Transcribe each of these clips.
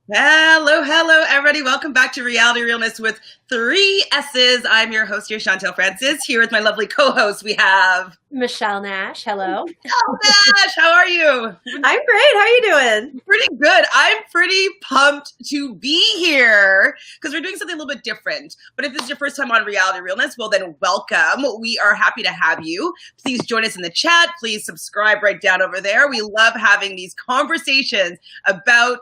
Hello, hello, everybody. Welcome back to Reality Realness with three S's. I'm your host here, Chantele Francis. Here with my lovely co-host, we have Michelle Nash. Hello. Michelle Nash. How are you? I'm great. How are you doing? Pretty good. I'm pretty pumped to be here because we're doing something a little bit different. But if this is your first time on Reality Realness, well, then welcome. We are happy to have you. Please join us in the chat. Please subscribe right down over there. We love having these conversations about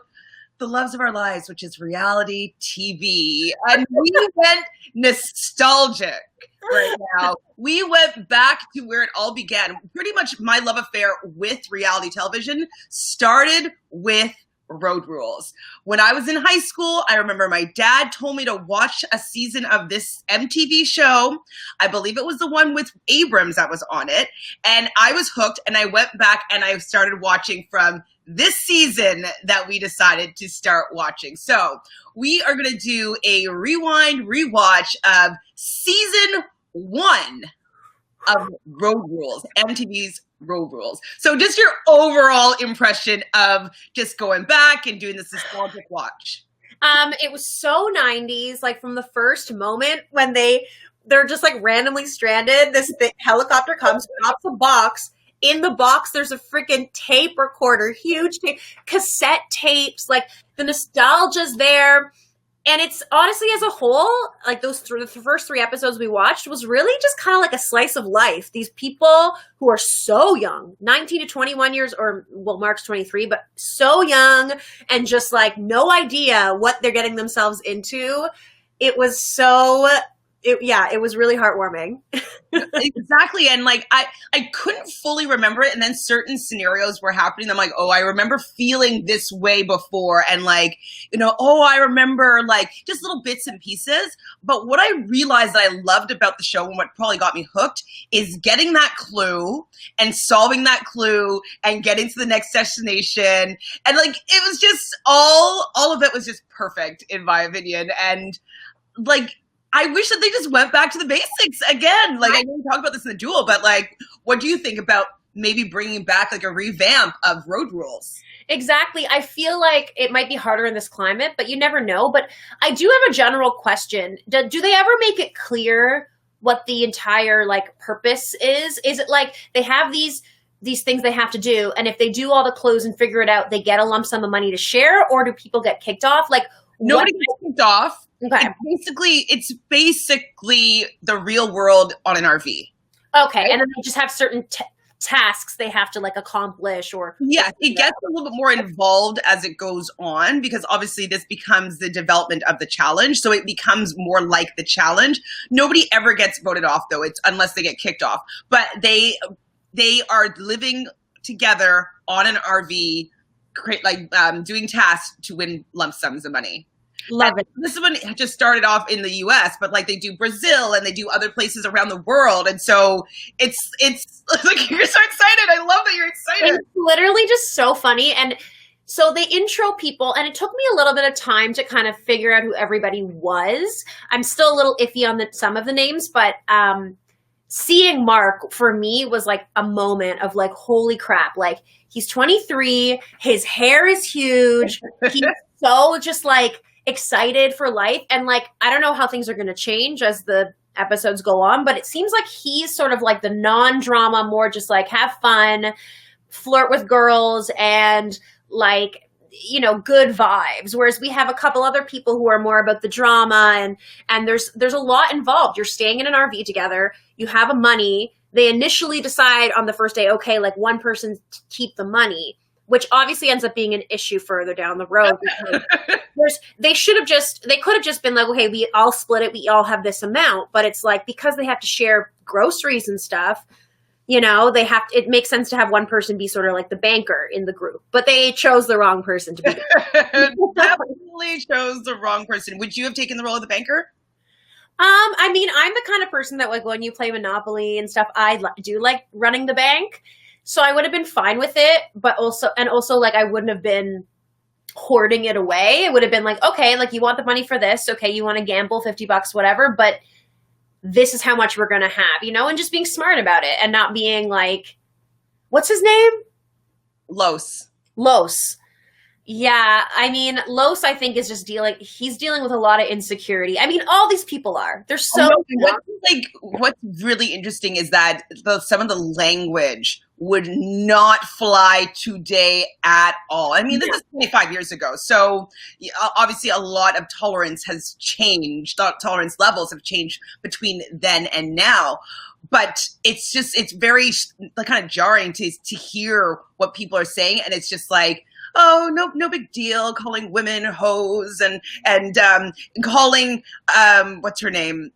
the loves of our lives, which is reality TV. And we went nostalgic right now. We went back to where it all began. Pretty much my love affair with reality television started with Road Rules. When I was in high school, I remember my dad told me to watch a season of this MTV show. I believe it was the one with Abrams that was on it. And I was hooked, and I went back and I started watching from this season that we decided to start watching. So we are going to do a rewind, rewatch of season 1 of Road Rules, MTV's Road Rules. So just your overall impression of just going back and doing this nostalgic watch. It was so 90s, like from the first moment when they're just like randomly stranded. This helicopter comes, drops a box. In the box, there's a freaking tape recorder, huge tape, cassette tapes, like the nostalgia's there. And it's honestly, as a whole, like the first 3 episodes we watched was really just kind of like a slice of life. These people who are so young, 19 to 21 years, or well, Mark's 23, but so young and just like no idea what they're getting themselves into. It was it was really heartwarming. Exactly. And like, I couldn't fully remember it. And then certain scenarios were happening. I'm like, oh, I remember feeling this way before. And like, I remember like just little bits and pieces. But what I realized that I loved about the show and what probably got me hooked is getting that clue and solving that clue and getting to the next destination. And like, it was just all of it was just perfect in my opinion. And like, I wish that they just went back to the basics again. Like, I know we talked about this in the duel, but like, what do you think about maybe bringing back like a revamp of Road Rules? Exactly. I feel like it might be harder in this climate, but you never know. But I do have a general question. Do they ever make it clear what the entire like purpose is? Is it like they have these things they have to do, and if they do all the clues and figure it out, they get a lump sum of money to share, or do people get kicked off? Like, nobody gets kicked off. Okay. It's basically the real world on an RV. Okay, and then they just have certain tasks they have to like accomplish, or it gets a little bit more involved as it goes on, because obviously this becomes the development of the challenge, so it becomes more like the challenge. Nobody ever gets voted off though, it's unless they get kicked off. But they are living together on an RV, doing tasks to win lump sums of money. Love it. This one just started off in the US, but like they do Brazil and they do other places around the world. And so it's like, you're so excited. I love that you're excited. It's literally just so funny. And so they intro people, and it took me a little bit of time to kind of figure out who everybody was. I'm still a little iffy on some of the names, but seeing Mark for me was like a moment of like, holy crap. Like, he's 23, his hair is huge. He's so just like excited for life. And like, I don't know how things are going to change as the episodes go on, but it seems like he's sort of like the non-drama, more just like have fun, flirt with girls, and like, good vibes. Whereas we have a couple other people who are more about the drama, and there's a lot involved. You're staying in an RV together. You have a money. They initially decide on the first day, okay, like one person to keep the money, which obviously ends up being an issue further down the road. They could have just been like, okay, we all split it. We all have this amount. But it's like, because they have to share groceries and stuff, it makes sense to have one person be sort of like the banker in the group. But they chose the wrong person to be. Definitely chose the wrong person. Would you have taken the role of the banker? I mean, I'm the kind of person that like when you play Monopoly and stuff, I do like running the bank. So I would have been fine with it, but also like I wouldn't have been hoarding it away. It would have been like, okay, like you want the money for this. Okay. You want to gamble $50, whatever, but this is how much we're going to have, and just being smart about it and not being like, what's his name? Los. Yeah, I mean, Los, I think, is just he's dealing with a lot of insecurity. I mean, all these people are. They're Oh, so no, young. what's really interesting is that some of the language would not fly today at all. I mean, this is 25 years ago, so obviously a lot of tolerance has changed. Tolerance levels have changed between then and now. But it's very kind of jarring to hear what people are saying, and it's just like, oh, no big deal, calling women hoes and calling what's her name,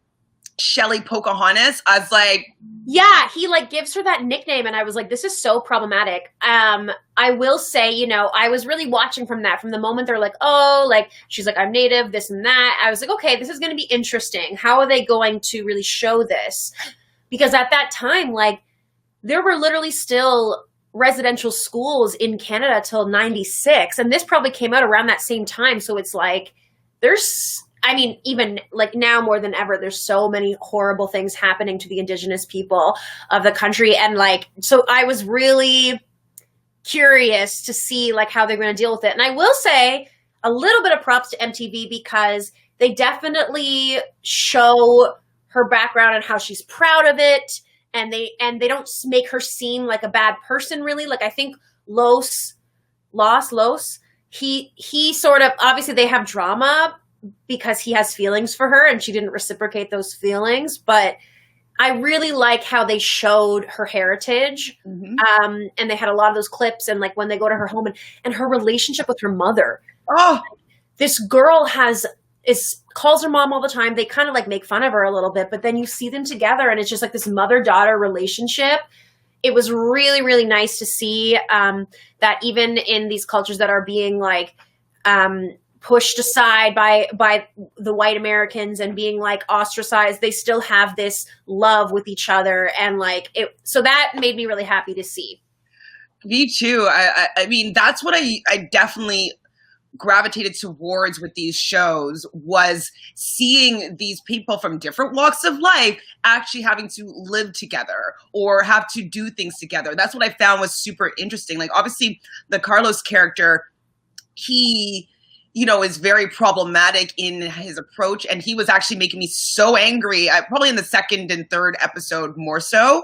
Shelly Pocahontas. I was like, yeah, he like gives her that nickname, and I was like, this is so problematic. I will say, you know, I was really watching from the moment they're like, oh, like she's like, I'm Native, this and that. I was like, okay, this is going to be interesting. How are they going to really show this? Because at that time, like, there were literally still residential schools in Canada till 96. And this probably came out around that same time. So it's like, I mean, even like now more than ever, there's so many horrible things happening to the Indigenous people of the country. And like, so I was really curious to see like how they're going to deal with it. And I will say a little bit of props to MTV because they definitely show her background and how she's proud of it. And they don't make her seem like a bad person, really. Like, I think Los, he sort of, obviously they have drama because he has feelings for her and she didn't reciprocate those feelings. But I really like how they showed her heritage. Mm-hmm. And they had a lot of those clips and like when they go to her home and her relationship with her mother. Oh, this girl calls her mom all the time. They kind of like make fun of her a little bit, but then you see them together and it's just like this mother-daughter relationship. It was really, really nice to see that even in these cultures that are being like pushed aside by the white Americans and being like ostracized, they still have this love with each other. And like so that made me really happy to see. Me too. I mean, that's what I definitely gravitated towards with these shows, was seeing these people from different walks of life actually having to live together or have to do things together. That's what I found was super interesting. Like, obviously the Carlos character, he, you know, is very problematic in his approach, and he was actually making me so angry, probably in the second and third episode more so.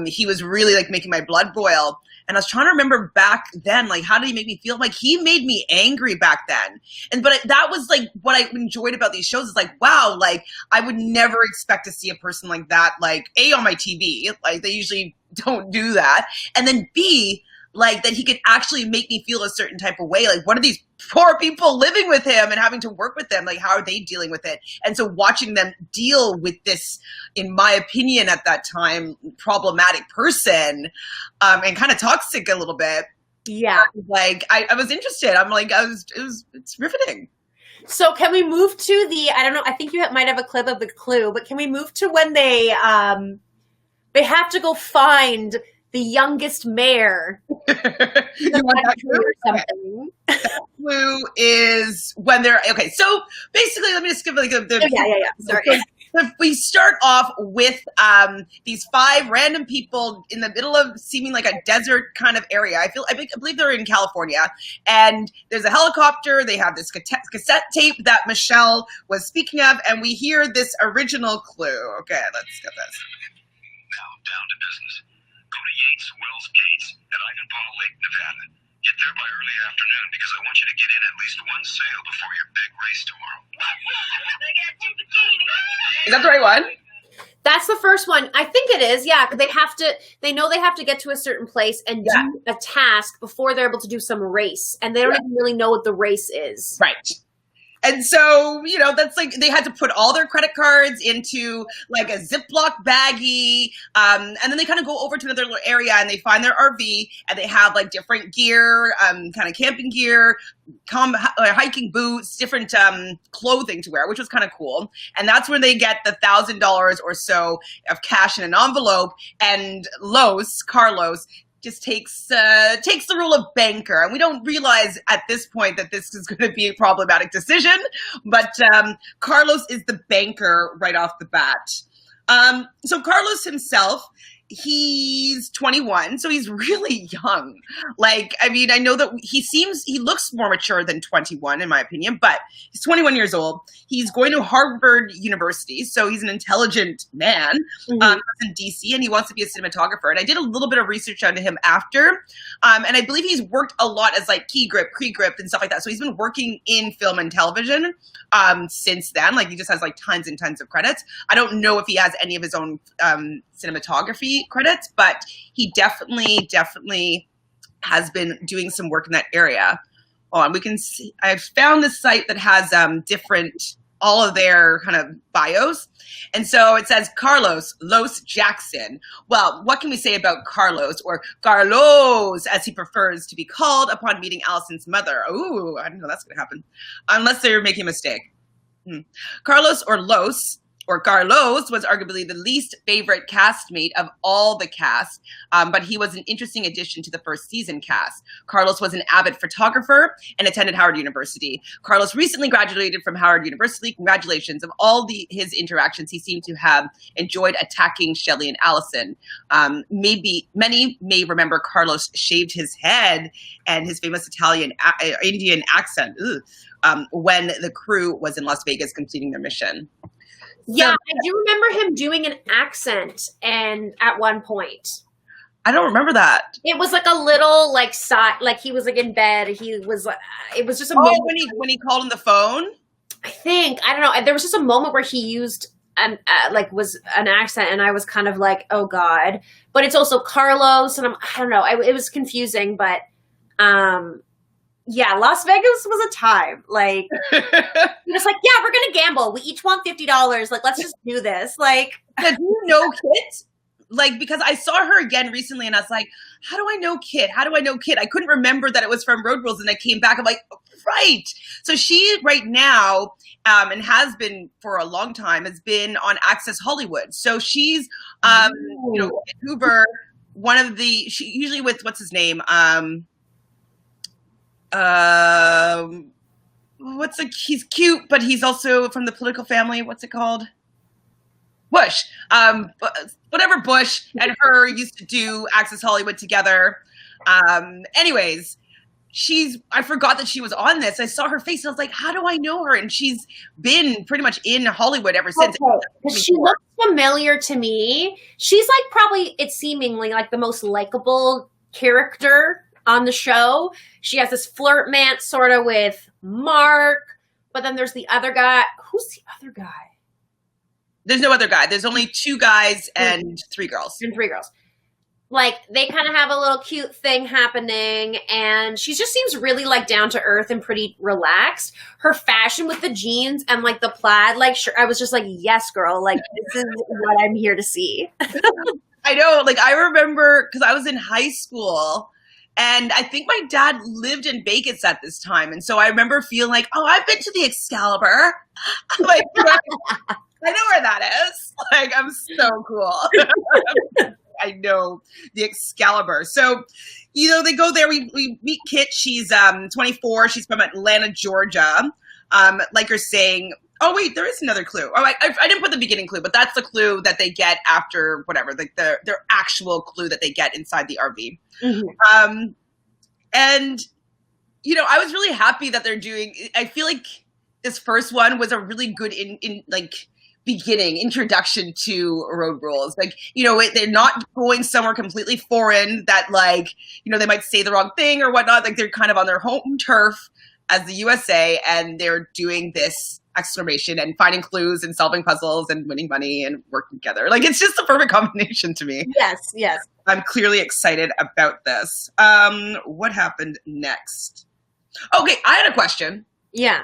He was really like making my blood boil. And I was trying to remember back then, like, how did he make me feel? Like, he made me angry back then. But that was like what I enjoyed about these shows is like, wow, like I would never expect to see a person like that, like A, on my TV, like they usually don't do that. And then B, like that he could actually make me feel a certain type of way. Like, what are these poor people living with him and having to work with them? Like, how are they dealing with it? And so watching them deal with this, in my opinion, at that time, problematic person, and kind of toxic a little bit. Yeah. Like, I was interested. I'm like, it's riveting. So can we move to I don't know, I think you might have a clip of the clue, but can we move to when they have to go find the youngest mayor? You want that clue? Or something? That clue is when they're okay. So basically, let me just give like yeah. Sorry. We start off with these 5 random people in the middle of seeming like a desert kind of area. I believe they're in California, and there's a helicopter. They have this cassette tape that Michelle was speaking of, and we hear this original clue. Okay, let's get this. Now down to business. Go to Yates Wells Gates at Ivanpah Lake, Nevada. Get there by early afternoon because I want you to get in at least one sale before your big race tomorrow. Is that the right one? That's the first one. I think it is, yeah. They know they have to get to a certain place and do a task before they're able to do some race. And they don't even really know what the race is. Right. And so, you know, that's like, they had to put all their credit cards into like a Ziploc baggie. And then they kind of go over to another little area and they find their RV and they have like different gear, kind of camping gear, hiking boots, different clothing to wear, which was kind of cool. And that's where they get the $1,000 or so of cash in an envelope. And Carlos, just takes the role of banker. And we don't realize at this point that this is going to be a problematic decision, but Carlos is the banker right off the bat. So Carlos himself, he's 21, so he's really young. Like, I mean, I know that he looks more mature than 21, in my opinion, but he's 21 years old. He's going to Harvard University, so he's an intelligent man. In DC, and he wants to be a cinematographer. And I did a little bit of research onto him after, and I believe he's worked a lot as like key grip, pre-grip, and stuff like that. So he's been working in film and television since then. Like, he just has like tons and tons of credits. I don't know if he has any of his own cinematography credits, but he definitely has been doing some work in that area. We can see, I've found this site that has all of their kind of bios. And so it says Carlos Los Jackson. Well, what can we say about Carlos, or Carlos, as he prefers to be called upon meeting Allison's mother? Ooh, I don't know that's going to happen. Unless they're making a mistake. Carlos or Los, or Carlos, was arguably the least favorite castmate of all the cast, but he was an interesting addition to the first season cast. Carlos was an avid photographer and attended Howard University. Carlos recently graduated from Howard University. Congratulations. Of all his interactions, he seemed to have enjoyed attacking Shelley and Allison. Maybe many may remember Carlos shaved his head and his famous Indian accent when the crew was in Las Vegas completing their mission. Yeah, I do remember him doing an accent and at one point. I don't remember that. It was like a little like side, like he was like in bed. He was it was just a moment when he called on the phone. I don't know. There was just a moment where he used an was an accent, and I was kind of like, oh God. But it's also Carlos, and I don't know. It was confusing, but yeah, Las Vegas was a time. Like, he was like, yeah, we're going to gamble. We each want $50. Like, let's just do this. Like, do you know Kit? Like, because I saw her again recently, and I was like, how do I know Kit? How do I know Kit? I couldn't remember that it was from Road Rules, and I came back. I'm like, right. So she right now, and has been for a long time, has been on Access Hollywood. So she's, Vancouver, she usually with, what's his name? He's cute, but he's also from the political family. What's it called? Bush. Whatever Bush and her used to do Access Hollywood together. Anyways, I forgot that she was on this. I saw her face and I was like, how do I know her? And she's been pretty much in Hollywood ever since. Okay. She looks familiar to me. She's like probably, it's seemingly like the most likable character on the show. She has this flirtmance sort of with Mark, but then there's the other guy. Who's the other guy? There's no other guy. There's only 2 guys and 3 girls. Like, they kind of have a little cute thing happening, and she just seems really like down to earth and pretty relaxed. Her fashion with the jeans and like the plaid, like, sure, I was just like, yes, girl, like, this is what I'm here to see. I know, like, I remember because I was in high school. And I think my dad lived in Vegas at this time. And so I remember feeling like, oh, I've been to the Excalibur. Like, I know where that is. Like, I'm so cool. I know the Excalibur. So, they go there. We meet Kit. She's 24. She's from Atlanta, Georgia. Like you're saying, oh, wait, there is another clue. Oh, I didn't put the beginning clue, but that's the clue that they get after whatever, like their actual clue that they get inside the RV. Mm-hmm. And, I was really happy that they're doing, I feel like this first one was a really good beginning, introduction to Road Rules. Like, they're not going somewhere completely foreign that they might say the wrong thing or whatnot. Like, they're kind of on their home turf as the USA, and they're doing this exploration and finding clues and solving puzzles and winning money and working together. Like, it's just a perfect combination to me. Yes. I'm clearly excited about this. What happened next? Okay, I had a question. Yeah.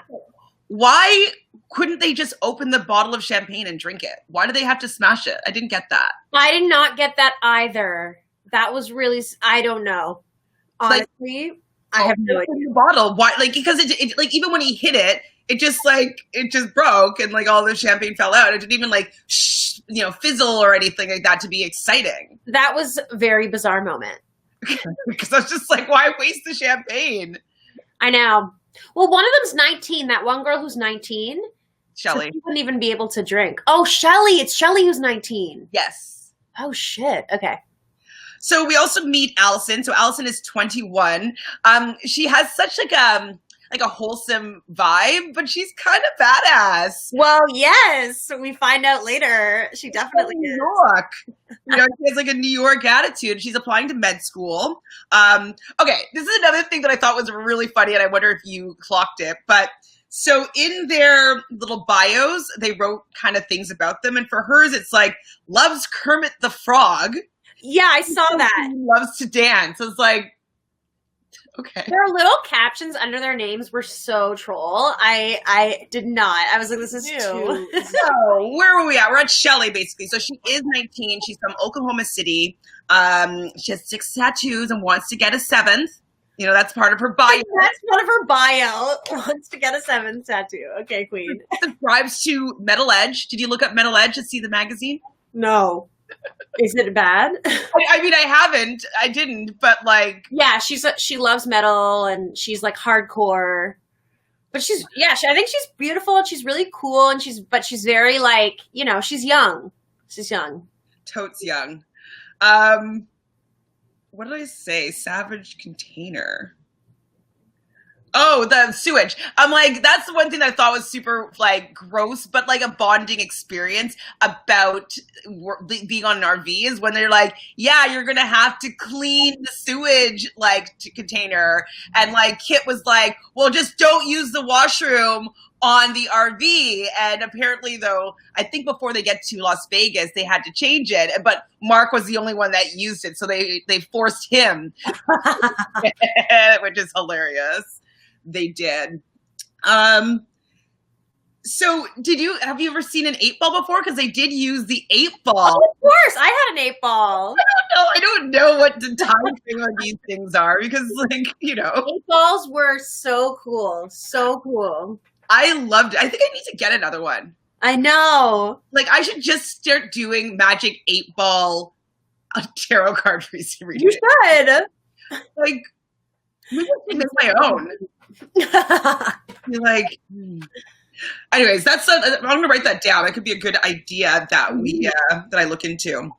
Why couldn't they just open the bottle of champagne and drink it? Why do they have to smash it? I didn't get that. I did not get that either. That was really, I don't know. Honestly, I have no idea. The bottle. Why? Like, because it even when he hit it, it just broke and all the champagne fell out. It didn't even fizzle or anything like that to be exciting. That was a very bizarre moment. Because I was just like, why waste the champagne? I know. Well, one of them's 19. That one girl who's 19. Shelley. So she wouldn't even be able to drink. Oh, Shelley. It's Shelley who's 19. Yes. Oh, shit. Okay. So we also meet Allison. So Allison is 21. She has such like a wholesome vibe, but she's kind of badass. Well, yes, we find out later. She definitely New is. York. She has like a New York attitude. She's applying to med school. Okay, this is another thing that I thought was really funny, and I wonder if you clocked it. But so in their little bios, they wrote kind of things about them, and for hers, it's like loves Kermit the Frog. Yeah, I saw that. Loves to dance. It's like, okay. Their little captions under their names were so troll. I did not. I was like, this is too. So where were we at? We're at Shelley, basically. So she is 19. She's from Oklahoma City. She has 6 tattoos and wants to get a 7th. That's part of her bio. That's part of her bio. Wants to get a 7th tattoo. Okay, queen. Subscribes to Metal Edge. Did you look up Metal Edge to see the magazine? No. Is it bad? I mean, I haven't. I didn't, but like... Yeah, she loves metal, and she's like hardcore. But I think she's beautiful, and she's really cool, and she's very like, she's young. She's young. Totes young. What did I say? Savage Container. Oh, the sewage. I'm like, that's the one thing that I thought was super like gross, but like a bonding experience about being on an RV is when they're like, yeah, you're going to have to clean the sewage container. And like Kit was like, well, just don't use the washroom on the RV. And apparently though, I think before they get to Las Vegas, they had to change it. But Mark was the only one that used it. So they forced him, which is hilarious. They did. So have you ever seen an 8-ball before? Because they did use the 8-ball. Oh, of course. I had an 8-ball. I don't know what the time frame of these things are because 8-balls were so cool. So cool. I loved it. I think I need to get another one. I know. Like I should just start doing magic 8-ball tarot card reading. You should. Like, maybe I should make my own. You're like, anyways, I'm gonna write that down. That could be a good idea that that I look into.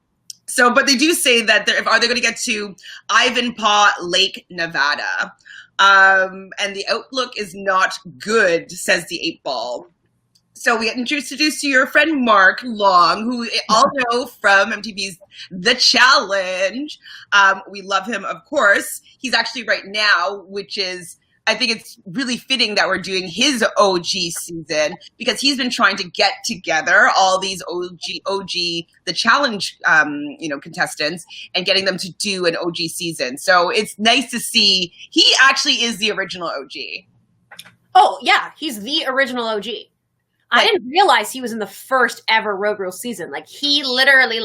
So, but they do say that are they going to get to Ivanpah Lake, Nevada? And the outlook is not good, says the 8-ball. So we get introduced to your friend Mark Long, who we all know from MTV's The Challenge. We love him, of course. He's actually right now, which is, I think it's really fitting that we're doing his OG season because he's been trying to get together all these OG, The Challenge, contestants and getting them to do an OG season. So it's nice to see he actually is the original OG. Oh yeah, he's the original OG. I didn't realize he was in the first ever Road Rules season. Like he literally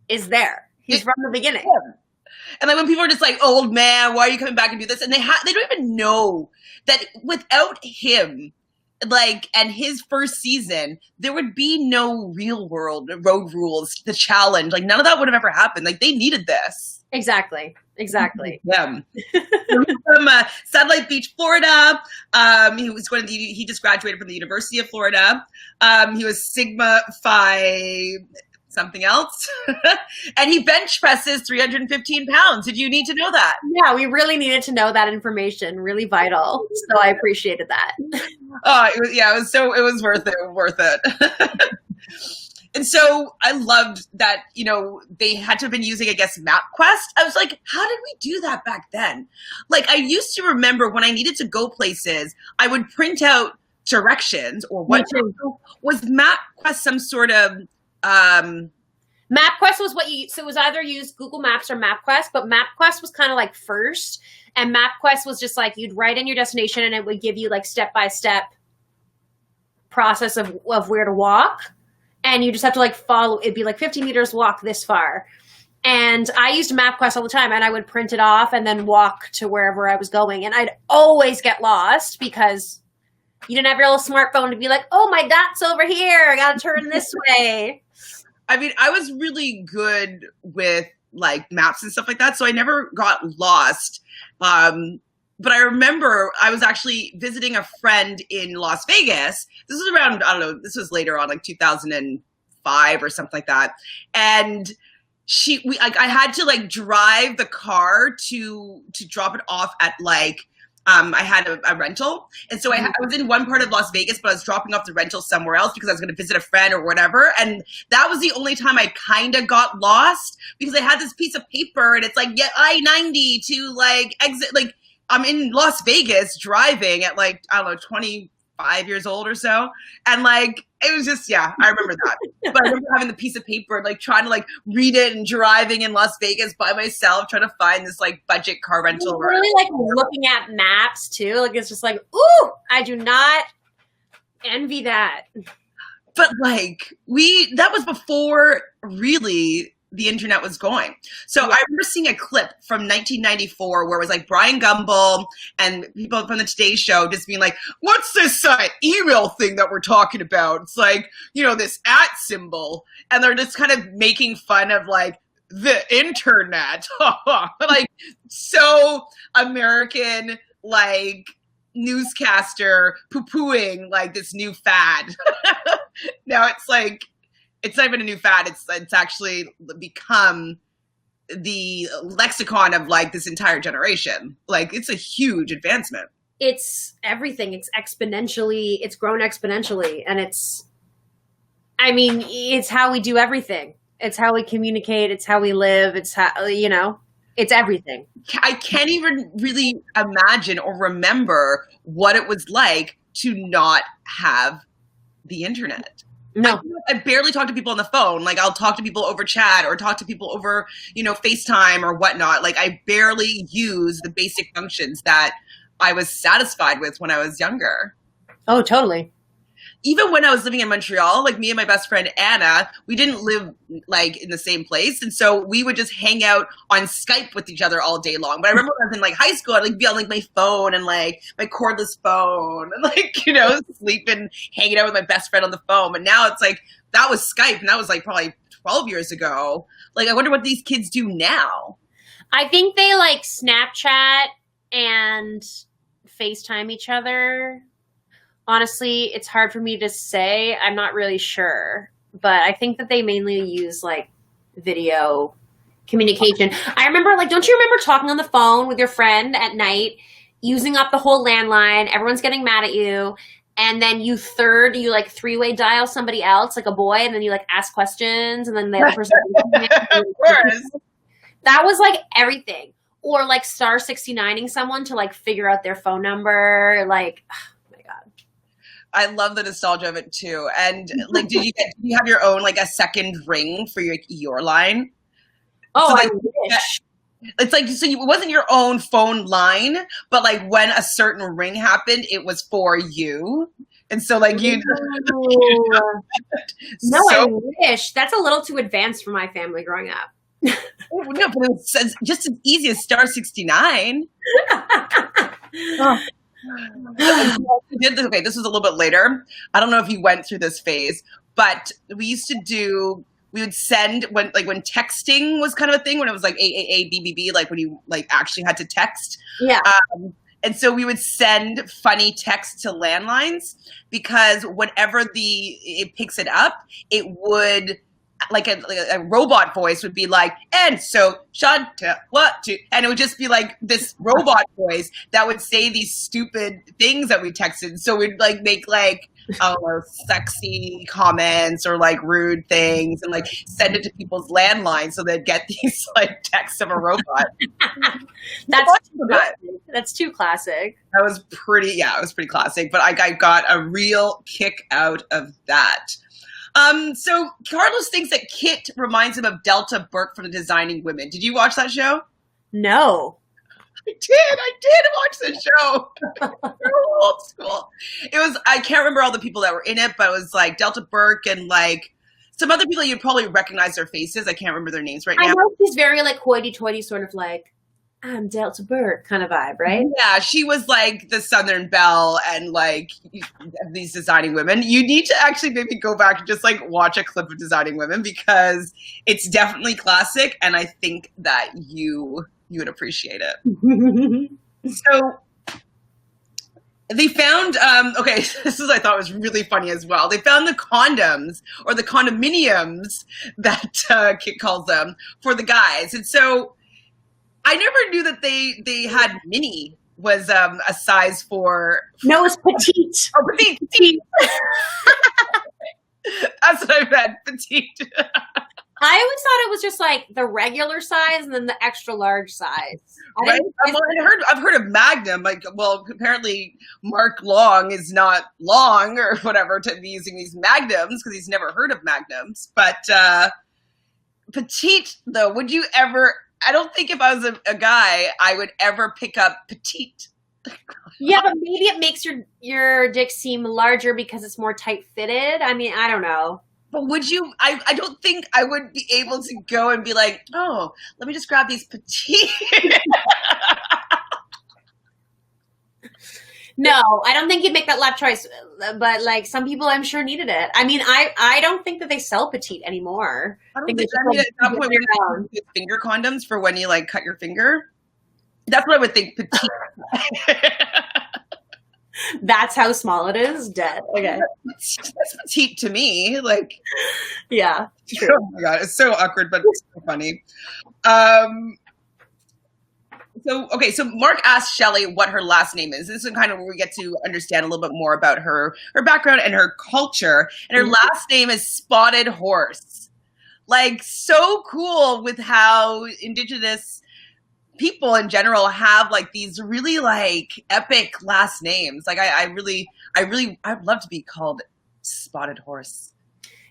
is there. He's from the beginning. Yeah. And like when people are just like, old man, why are you coming back and do this? And they don't even know that without him, and his first season, there would be no real world Road Rules, The Challenge. Like none of that would have ever happened. Like they needed this. Exactly. Yeah. From Satellite Beach, Florida. He just graduated from the University of Florida. He was Sigma Phi something else. And he bench presses 315 pounds. Did you need to know that? Yeah, we really needed to know that information. Really vital. So I appreciated that. Oh, it was worth it. And so I loved that, they had to have been using, I guess, MapQuest. I was like, how did we do that back then? Like, I used to remember when I needed to go places, I would print out directions or what. Was MapQuest some sort of... MapQuest was so it was either use Google Maps or MapQuest, but MapQuest was kind of like first. And MapQuest was just like, you'd write in your destination and it would give you step-by-step process of where to walk. And you just have to follow. It'd be 50 meters walk this far. And I used MapQuest all the time, and I would print it off and then walk to wherever I was going. And I'd always get lost because you didn't have your little smartphone to be like, oh, my dot's over here. I got to turn this way. I mean, I was really good with maps and stuff like that, so I never got lost. But I remember I was actually visiting a friend in Las Vegas. This was around, I don't know, this was later on, 2005 or something like that. And I had to like drive the car to drop it off at like I had a rental, and so I was in one part of Las Vegas, but I was dropping off the rental somewhere else because I was going to visit a friend or whatever. And that was the only time I kind of got lost because I had this piece of paper, and it's like I-90 to like exit. Like I'm in Las Vegas driving at like I don't know 25 years old or so, and like it was just I remember that. But I remember having the piece of paper, like trying to like read it and driving in Las Vegas by myself, trying to find this like budget car rental. Really like looking at maps too. Like it's just like, ooh, I do not envy that. But like that was before really the internet was going. So I remember seeing a clip from 1994 where it was like Brian Gumbel and people from the Today Show just being like, what's this email thing that we're talking about? It's like, this @ symbol. And they're just kind of making fun of like the internet. Like so American, like newscaster poo-pooing like this new fad. Now it's like, it's not even a new fad. It's actually become the lexicon of like this entire generation. Like it's a huge advancement. It's everything. It's grown exponentially. And it's how we do everything. It's how we communicate. It's how we live. It's how, it's everything. I can't even really imagine or remember what it was like to not have the internet. No, I barely talk to people on the phone. Like I'll talk to people over chat or talk to people over, FaceTime or whatnot. Like I barely use the basic functions that I was satisfied with when I was younger. Oh, totally. Even when I was living in Montreal, like me and my best friend Anna, we didn't live like in the same place. And so we would just hang out on Skype with each other all day long. But I remember when I was in like high school, I'd like be on like my phone and like my cordless phone and like, sleeping, hanging out with my best friend on the phone. But now it's like, that was Skype and that was like probably 12 years ago. Like, I wonder what these kids do now. I think they like Snapchat and FaceTime each other. Honestly, it's hard for me to say. I'm not really sure. But I think that they mainly use like video communication. I remember don't you remember talking on the phone with your friend at night, using up the whole landline, everyone's getting mad at you, and then you like three-way dial somebody else, like a boy, and then you like ask questions, and then the other person of course. That was like everything. Or like star 69ing someone to like figure out their phone number, like I love the nostalgia of it too. And like, did you have your own like a second ring for your line? Oh, so, like, I wish. It's like, so it wasn't your own phone line, but like when a certain ring happened, it was for you. And so like you. No, I wish. That's a little too advanced for my family growing up. No, but it's just as easy as star 69. Oh. Okay, this was a little bit later. I don't know if you went through this phase, but we would send when texting was kind of a thing, when it was like AAA, BBB, like when you like actually had to text. Yeah. And so we would send funny texts to landlines because whenever it picks it up, it would like a robot voice would be like, and so Chantele, and it would just be like this robot voice that would say these stupid things that we texted. So we'd like make like, I don't know, sexy comments or like rude things and like send it to people's landlines so they'd get these like texts of a robot. That's too classic. That was pretty, it was pretty classic, but I got a real kick out of that. So Carlos thinks that Kit reminds him of Delta Burke from the Designing Women. Did you watch that show? No. I did watch the show. Old school. It was, I can't remember all the people that were in it, but it was like Delta Burke and like some other people you'd probably recognize their faces. I can't remember their names right now. I know she's very like hoity-toity, sort of like, I'm Delta Burke kind of vibe, right? Yeah, she was like the Southern Belle and like these Designing Women. You need to actually maybe go back and just like watch a clip of Designing Women because it's definitely classic and I think that you would appreciate it. So They found, okay, this is I thought was really funny as well. They found the condoms or the condominiums that Kit calls them for the guys. And so I never knew that they had mini was a size for. No, it's petite. Oh, petite. That's what I meant, petite. I always thought it was just like the regular size and then the extra large size. Right? I've heard of Magnum. Like, well, apparently Mark Long is not long or whatever to be using these Magnums because he's never heard of Magnums. But petite, though, would you ever? I don't think if I was a guy, I would ever pick up petite. Yeah, but maybe it makes your dick seem larger because it's more tight fitted. I mean, I don't know. But would you? I don't think I would be able to go and be like, oh, let me just grab these petite. No, I don't think you'd make that lap choice. But like some people, I'm sure needed it. I mean, I don't think that they sell petite anymore. I don't think. I mean, at that point, we have finger condoms for when you like cut your finger. That's what I would think. Petite. That's how small it is. Dead. Okay. That's petite to me. Like, yeah. True. Oh my god, it's so awkward, but it's so funny. So Mark asked Shelley what her last name is. This is kind of where we get to understand a little bit more about her background and her culture. And her last name is Spotted Horse. Like, so cool with how Indigenous people in general have like these really like epic last names. Like I'd love to be called Spotted Horse.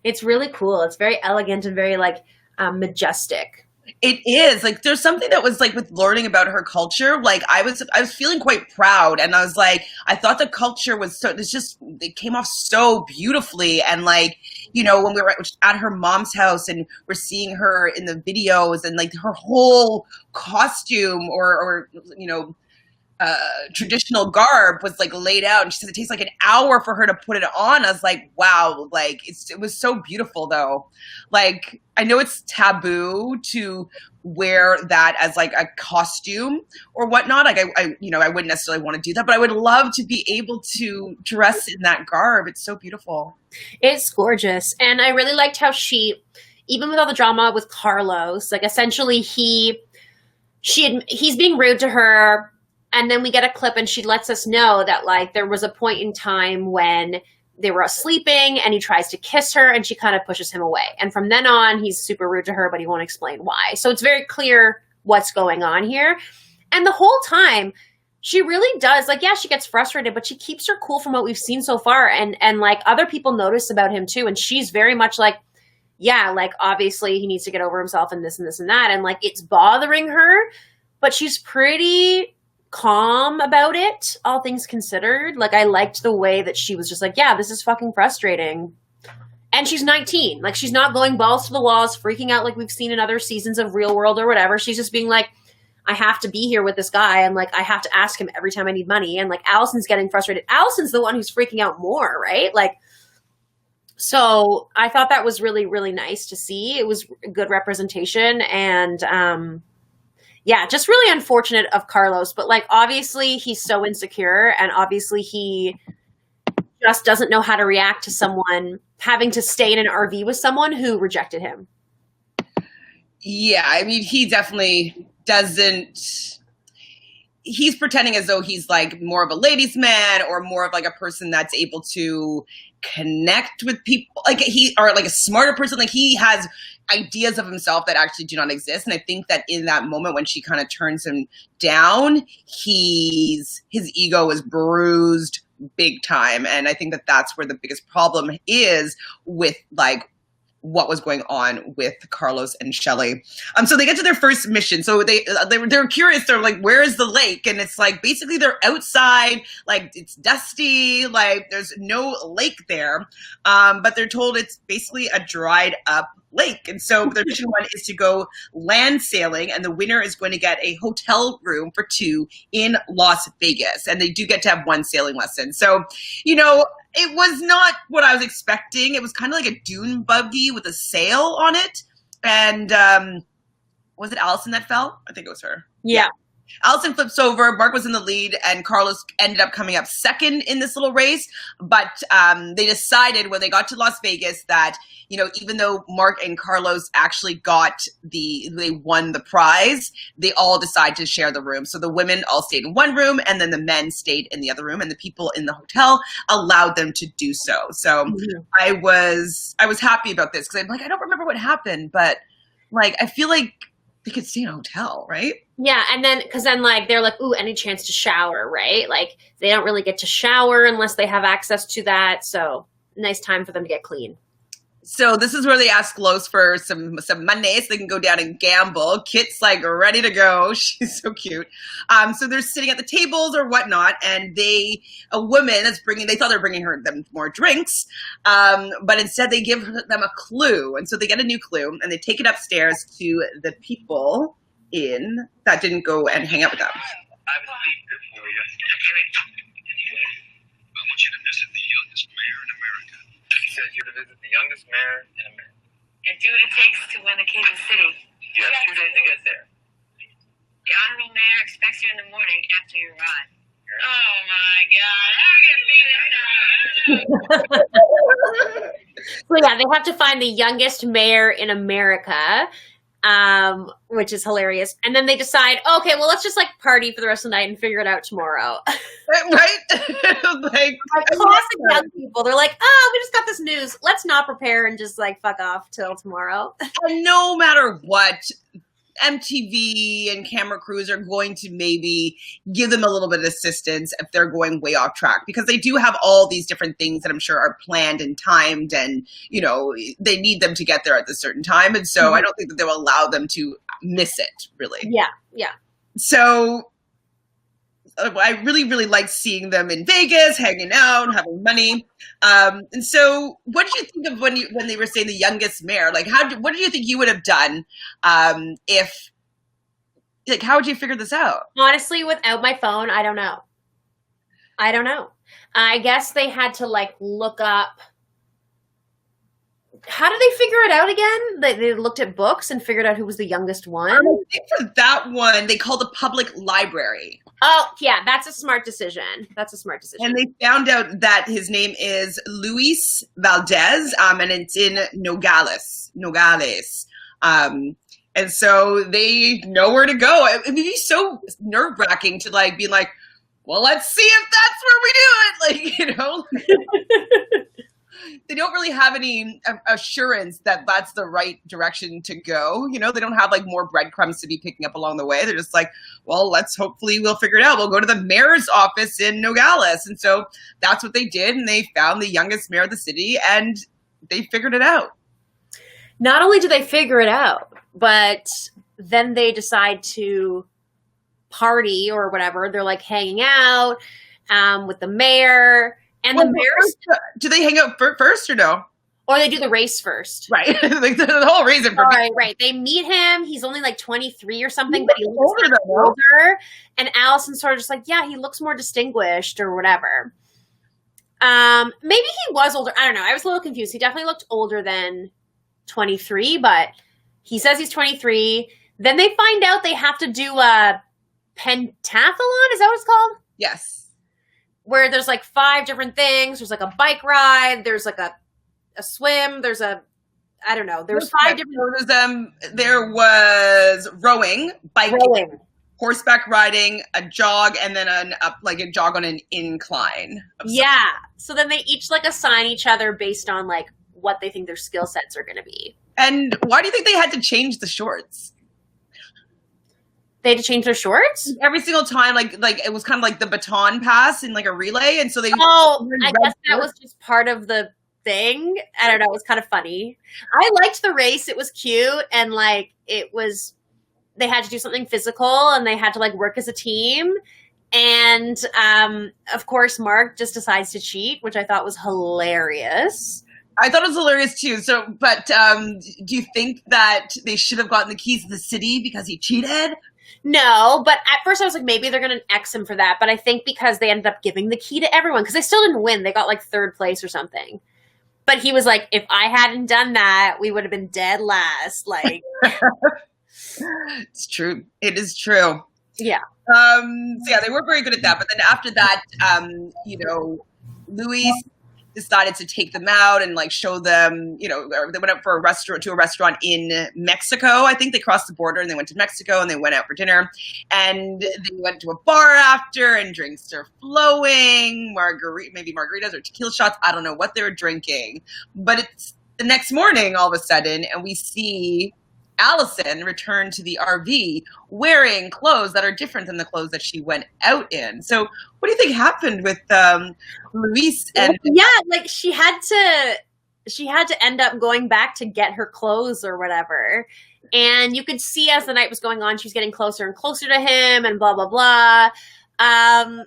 It's really cool. It's very elegant and very like majestic. It is. Like there's something that was like with learning about her culture, like I was feeling quite proud, and I was like, I thought the culture was so, it came off so beautifully. And like, you know, when we were at her mom's house and we're seeing her in the videos and like her whole costume or you know, traditional garb was like laid out, and she said it takes like an hour for her to put it on. I was like, wow, like it was so beautiful though. Like I know it's taboo to wear that as like a costume or whatnot. Like I you know, I wouldn't necessarily want to do that, but I would love to be able to dress in that garb. It's so beautiful. It's gorgeous. And I really liked how she, even with all the drama with Carlos, like essentially he's being rude to her. And then we get a clip and she lets us know that like there was a point in time when they were sleeping and he tries to kiss her and she kind of pushes him away. And from then on, he's super rude to her, but he won't explain why. So it's very clear what's going on here. And the whole time she really does, like, yeah, she gets frustrated, but she keeps her cool from what we've seen so far. And like other people notice about him too. And she's very much like, yeah, like obviously he needs to get over himself and this and this and that. And like it's bothering her, but she's pretty calm about it, all things considered. Like I liked the way that she was just like, yeah, this is fucking frustrating. And she's 19. Like she's not going balls to the walls, freaking out like we've seen in other seasons of Real World or whatever. She's just being like, I have to be here with this guy and like I have to ask him every time I need money. And like Allison's getting frustrated. Allison's the one who's freaking out more, right? Like, so I thought that was really, really nice to see. It was a good representation. And yeah, just really unfortunate of Carlos, but like obviously he's so insecure and obviously he just doesn't know how to react to someone having to stay in an RV with someone who rejected him. Yeah, I mean, he definitely doesn't. He's pretending as though he's like more of a ladies' man or more of like a person that's able to connect with people, like or like a smarter person. Like he has ideas of himself that actually do not exist. And I think that in that moment when she kind of turns him down, his ego is bruised big time. And I think that that's where the biggest problem is with like what was going on with Carlos and Shelley. So they get to their first mission. So they're curious. They're like, where is the lake? And it's like, basically they're outside, like it's dusty, like there's no lake there. But they're told it's basically a dried up lake. And so their mission one is to go land sailing, and the winner is going to get a hotel room for 2 in Las Vegas. And they do get to have 1 sailing lesson. So, you know, it was not what I was expecting. It was kind of like a dune buggy with a sail on it. And was it Allison that fell? I think it was her. Yeah. Allison flips over. Mark was in the lead, and Carlos ended up coming up second in this little race. But they decided when they got to Las Vegas that, you know, even though Mark and Carlos actually they won the prize, they all decided to share the room. So the women all stayed in one room, and then the men stayed in the other room, and the people in the hotel allowed them to do so. So I was happy about this because I'm like, I don't remember what happened, but like I feel like they could stay in a hotel, right? Yeah, and then because then like they're like, ooh, any chance to shower, right? Like they don't really get to shower unless they have access to that. So nice time for them to get clean. So this is where they ask Los for some money so they can go down and gamble. Kit's like ready to go. She's so cute. So they're sitting at the tables or whatnot, and a woman that's they thought they were bringing them more drinks, but instead they give them a clue. And so they get a new clue, and they take it upstairs to the people that didn't go and hang out with them. I have a secret for you. I want you to visit the youngest mayor in America. He says you're to visit the youngest mayor in America. And do what it takes to win the Kansas City. You have 2 days to get there. The honorable mayor expects you in the morning after you ride. Oh my God! How can you So yeah, they have to find the youngest mayor in America, which is hilarious. And then they decide, okay, well, let's just like party for the rest of the night and figure it out tomorrow. Right? Like classic young people. They're like, oh, we just got this news. Let's not prepare and just like fuck off till tomorrow. And no matter what, MTV and camera crews are going to maybe give them a little bit of assistance if they're going way off track, because they do have all these different things that I'm sure are planned and timed, and you know they need them to get there at a certain time, and so I don't think that they'll allow them to miss it, really. Yeah. So I really, really liked seeing them in Vegas, hanging out, having money. And so what did you think of when they were saying the youngest mayor? Like, what did you think you would have done how would you figure this out? Honestly, without my phone, I don't know. I guess they had to like look up. How did they figure it out again? They looked at books and figured out who was the youngest one? I think for that one, they called a public library. Oh, yeah, that's a smart decision. And they found out that his name is Luis Valdez, and it's in Nogales. And so they know where to go. It would be so nerve-wracking to like be like, well, let's see if that's where we do it. Like, you know. They don't really have any assurance that that's the right direction to go. You know, they don't have like more breadcrumbs to be picking up along the way. They're just like, well, we'll figure it out. We'll go to the mayor's office in Nogales. And so that's what they did. And they found the youngest mayor of the city and they figured it out. Not only do they figure it out, but then they decide to party or whatever. They're like hanging out with the mayor. And the mayor's... Do they hang out first or no? Or they do the race first. Right. Like the whole reason for Right. They meet him. He's only like 23 or something, but he looks older. And Allison's sort of just like, yeah, he looks more distinguished or whatever. Maybe he was older. I don't know. I was a little confused. He definitely looked older than 23, but he says he's 23. Then they find out they have to do a pentathlon. Is that what it's called? Yes. Where there's like 5 different things. There's like a bike ride. There's like a swim. There's I don't know. There's 5 different. There was rowing, biking, horseback riding, a jog, and then a jog on an incline. Yeah. So then they each like assign each other based on like what they think their skill sets are going to be. And why do you think they had to change the shorts? They had to change their shorts? Every single time, like it was kind of like the baton pass in like a relay, and so they. Oh, I guess that was just part of the thing. I don't know. It was kind of funny. I liked the race. It was cute, and like it was. They had to do something physical, and they had to like work as a team. And of course, Mark just decides to cheat, which I thought was hilarious. I thought it was hilarious too. So, but do you think that they should have gotten the keys to the city because he cheated? No, but at first I was like, maybe they're going to X him for that. But I think because they ended up giving the key to everyone, because they still didn't win. They got like 3rd place or something. But he was like, if I hadn't done that, we would have been dead last. Like, it's true. It is true. Yeah. So yeah, they were very good at that. But then after that, Luis decided to take them out and like show them, they went up for a restaurant in Mexico. I think they crossed the border and they went to Mexico and they went out for dinner, and they went to a bar after and drinks are flowing, maybe margaritas or tequila shots. I don't know what they were drinking, but it's the next morning all of a sudden and we see Allison returned to the RV wearing clothes that are different than the clothes that she went out in. So what do you think happened with Luis? And like she had to end up going back to get her clothes or whatever. And you could see as the night was going on, she was getting closer and closer to him and blah, blah, blah. I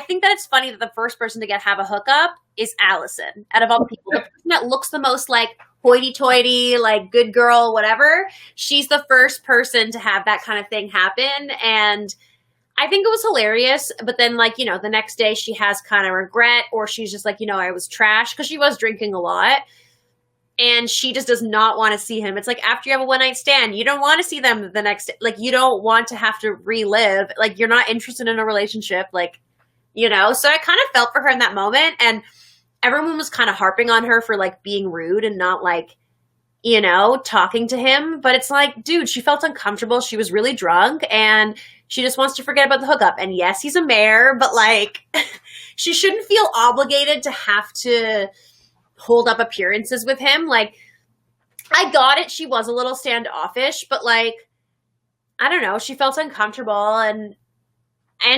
think that it's funny that the first person to have a hookup is Allison out of all the people. The person that looks the most like hoity-toity, like good girl, whatever. She's the first person to have that kind of thing happen. And I think it was hilarious. But then the next day she has kind of regret, or she's just like, I was trash, because she was drinking a lot. And she just does not want to see him. It's like after you have a one-night stand, you don't want to see them the next day. Like, you don't want to have to relive. Like, you're not interested in a relationship. So I kind of felt for her in that moment. And everyone was kind of harping on her for like being rude and not talking to him. But it's like, dude, she felt uncomfortable. She was really drunk and she just wants to forget about the hookup. And yes, he's a mayor, but she shouldn't feel obligated to have to hold up appearances with him. Like, I got it. She was a little standoffish, but I don't know. She felt uncomfortable and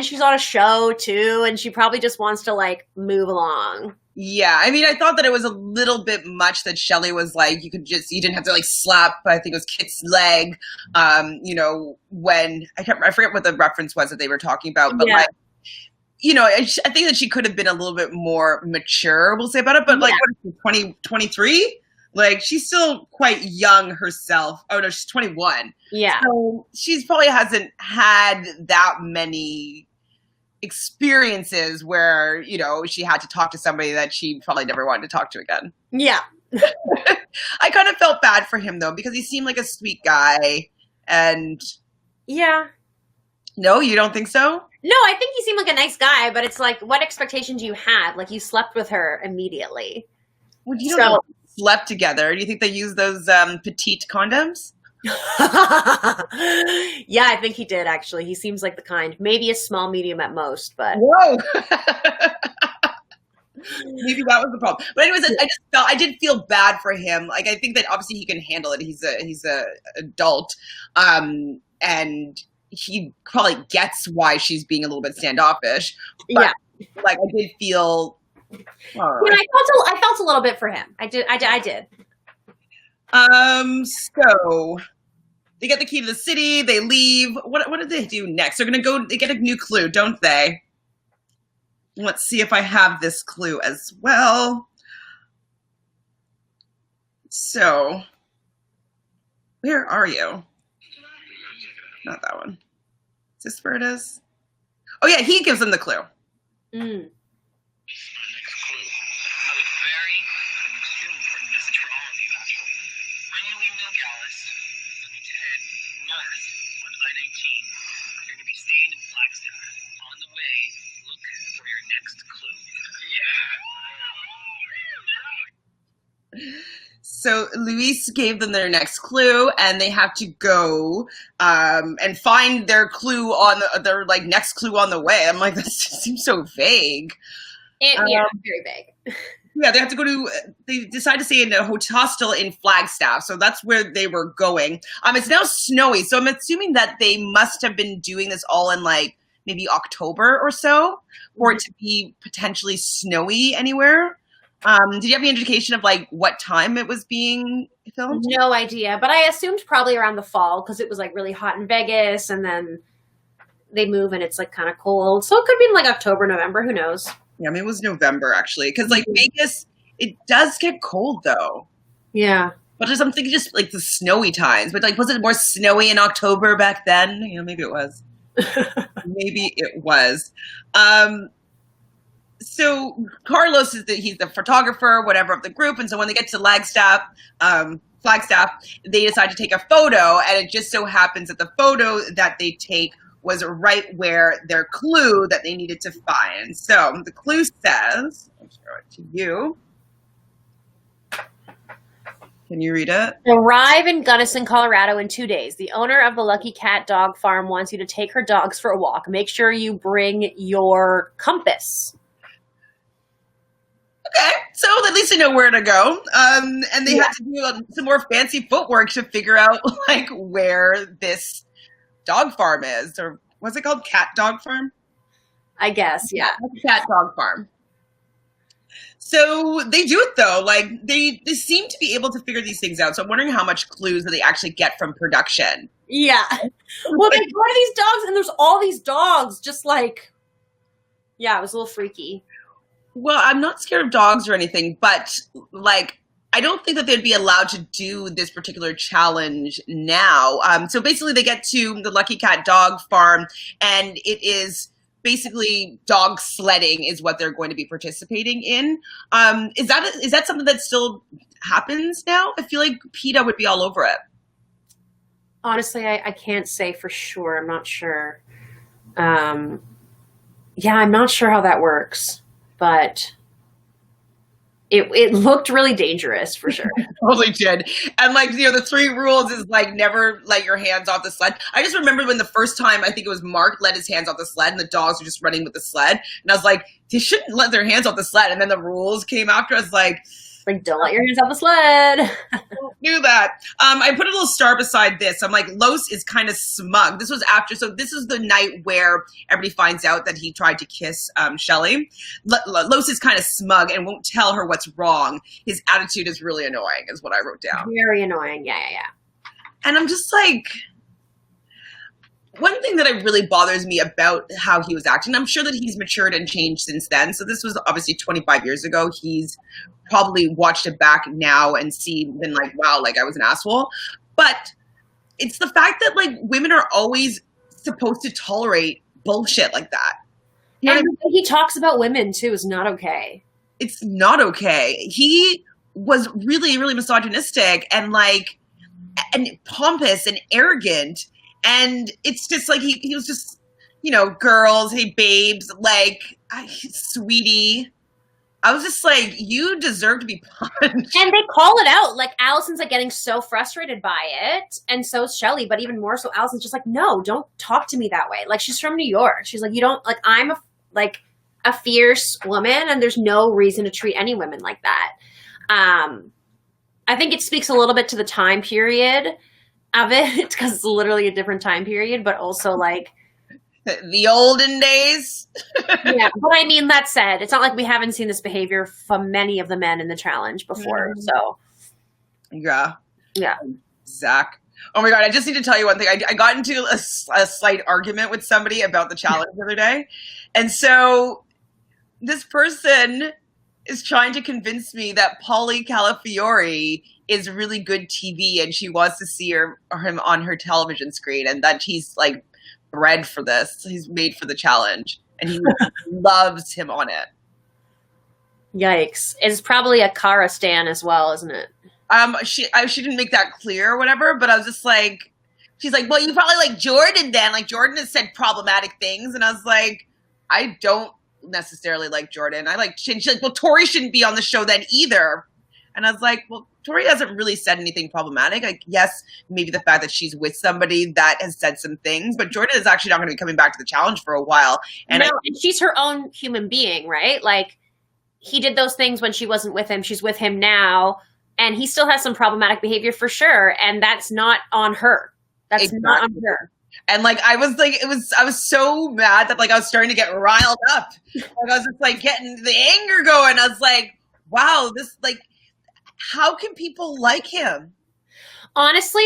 she's on a show too. And she probably just wants to move along. Yeah, I mean, I thought that it was a little bit much that Shelley was like, you didn't have to slap, I think it was Kit's leg, when, I forget what the reference was that they were talking about, but I think that she could have been a little bit more mature, we'll say about it, but what is she, 23? She's still quite young herself. Oh no, she's 21. Yeah. So she probably hasn't had that many experiences where she had to talk to somebody that she probably never wanted to talk to again. Yeah. I kind of felt bad for him though, because he seemed like a sweet guy. And yeah. No, you don't think so? No, I think he seemed like a nice guy, but it's what expectations do you have? You slept with her immediately. Well, you don't slept together. Do you think they use those petite condoms? Yeah, I think he did, actually. He seems like the kind. Maybe a small, medium at most, but... Whoa! Maybe that was the problem. But anyways, I did feel bad for him. I think that obviously he can handle it. He's a adult. And he probably gets why she's being a little bit standoffish. But, I did feel... I felt a little bit for him. I did. So they get the key to the city, they leave. What did they do next? They're they get a new clue, don't they? Let's see if I have this clue as well. So, where are you? Not that one. Is this where it is? Oh yeah, he gives them the clue. Mm. So Luis gave them their next clue, and they have to go and find their clue on their next clue on the way. I'm like, that seems so vague. Very vague. Yeah, they have to go to. They decide to stay in a hostel in Flagstaff, so that's where they were going. It's now snowy, so I'm assuming that they must have been doing this all in maybe October or so, for it to be potentially snowy anywhere. Did you have any indication of what time it was being filmed? No idea, but I assumed probably around the fall, because it was really hot in Vegas, and then they move and it's kind of cold. So it could be in October, November, who knows? Yeah, maybe it was November actually, because Vegas, it does get cold though. Yeah. But I'm thinking just the snowy times, but was it more snowy in October back then? Maybe it was. Maybe it was. So Carlos he's the photographer, whatever, of the group. And so when they get to Flagstaff, they decide to take a photo. And it just so happens that the photo that they take was right where their clue that they needed to find. So the clue says, I'll show it to you. Can you read it? Arrive in Gunnison, Colorado in 2 days. The owner of the Lucky Cat Dog Farm wants you to take her dogs for a walk. Make sure you bring your compass. Okay, so at least they know where to go. And they had to do some more fancy footwork to figure out like where this dog farm is, or what's it called? Cat dog farm? I guess, yeah. Cat dog farm. So they do it though. Like they seem to be able to figure these things out. So I'm wondering how much clues that they actually get from production. Yeah. Well, they go to these dogs, and there's all these dogs, just like, yeah, it was a little freaky. Well, I'm not scared of dogs or anything, but like, I don't think that they'd be allowed to do this particular challenge now. So basically they get to the Lucky Cat Dog Farm, and it is basically dog sledding is what they're going to be participating in. Is that something that still happens now? I feel like PETA would be all over it. Honestly, I can't say for sure. I'm not sure. Yeah, I'm not sure how that works, but it looked really dangerous for sure. Totally did. And like, the 3 rules is like never let your hands off the sled. I just remember when the first time, I think it was Mark let his hands off the sled and the dogs were just running with the sled. And I was like, they shouldn't let their hands off the sled. And then the rules came after. I was like, don't let your hands off the sled. Knew that. I put a little star beside this. I'm like, Los is kind of smug. This was after, so this is the night where everybody finds out that he tried to kiss Shelly. Los is kind of smug and won't tell her what's wrong. His attitude is really annoying, is what I wrote down. Very annoying. Yeah. And I'm just like, one thing that really bothers me about how he was acting, I'm sure that he's matured and changed since then. So this was obviously 25 years ago. He's probably watched it back now and been like, wow, like I was an asshole. But it's the fact that like women are always supposed to tolerate bullshit like that. You know, and he talks about women too is not okay. It's not okay. He was really, really misogynistic and pompous and arrogant. And it's just like, he was just, girls, hey babes, like, sweetie. I was just like, you deserve to be punched. And they call it out. Like, Allison's like getting so frustrated by it. And so is Shelly, but even more so, Allison's just like, no, don't talk to me that way. Like, she's from New York. She's like, you don't, like, I'm a fierce woman, and there's no reason to treat any women like that. I think it speaks a little bit to the time period of it, because it's literally a different time period, but also like the olden days. Yeah, but I mean, that said, it's not like we haven't seen this behavior from many of the men in the challenge before. So yeah. Zach. Oh my God, I just need to tell you one thing. I got into a slight argument with somebody about the challenge the other day. And so this person is trying to convince me that Pauly Calafiore is really good TV and she wants to see him on her television screen, and that he's like bred for this. He's made for the challenge and he loves him on it. Yikes. It's probably a Cara stan as well, isn't it? She didn't make that clear or whatever, but I was just like, she's like, well, you probably like Jordan then. Like Jordan has said problematic things. And I was like, I don't necessarily like Jordan. She's like, well, Tori shouldn't be on the show then either. And I was like, well, Tori hasn't really said anything problematic. Like, yes, maybe the fact that she's with somebody that has said some things, but Jordan is actually not going to be coming back to the challenge for a while. And she's her own human being, right? Like, he did those things when she wasn't with him. She's with him now, and he still has some problematic behavior for sure. And that's not on her. That's exactly. Not on her. And like, I was so mad that like I was starting to get riled up. Like, I was just like getting the anger going. I was like, wow, this like, how can people like him? Honestly,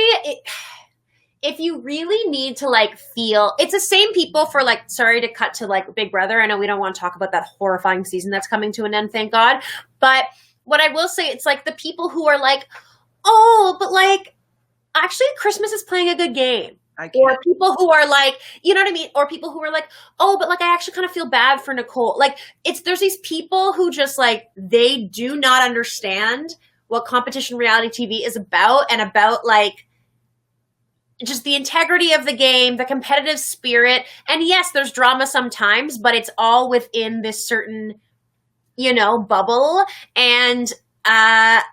if you really need to like feel, it's the same people for like, sorry to cut to like Big Brother. I know we don't want to talk about that horrifying season that's coming to an end, thank God. But what I will say, it's like the people who are like, oh, but like, actually Christmas is playing a good game. Or people who are like, you know what I mean? Or people who are like, oh, but like, I actually kind of feel bad for Nicole. Like, there's these people who just like, they do not understand what competition reality TV is about, and about like just the integrity of the game, the competitive spirit. And yes, there's drama sometimes, but it's all within this certain, bubble. And I'm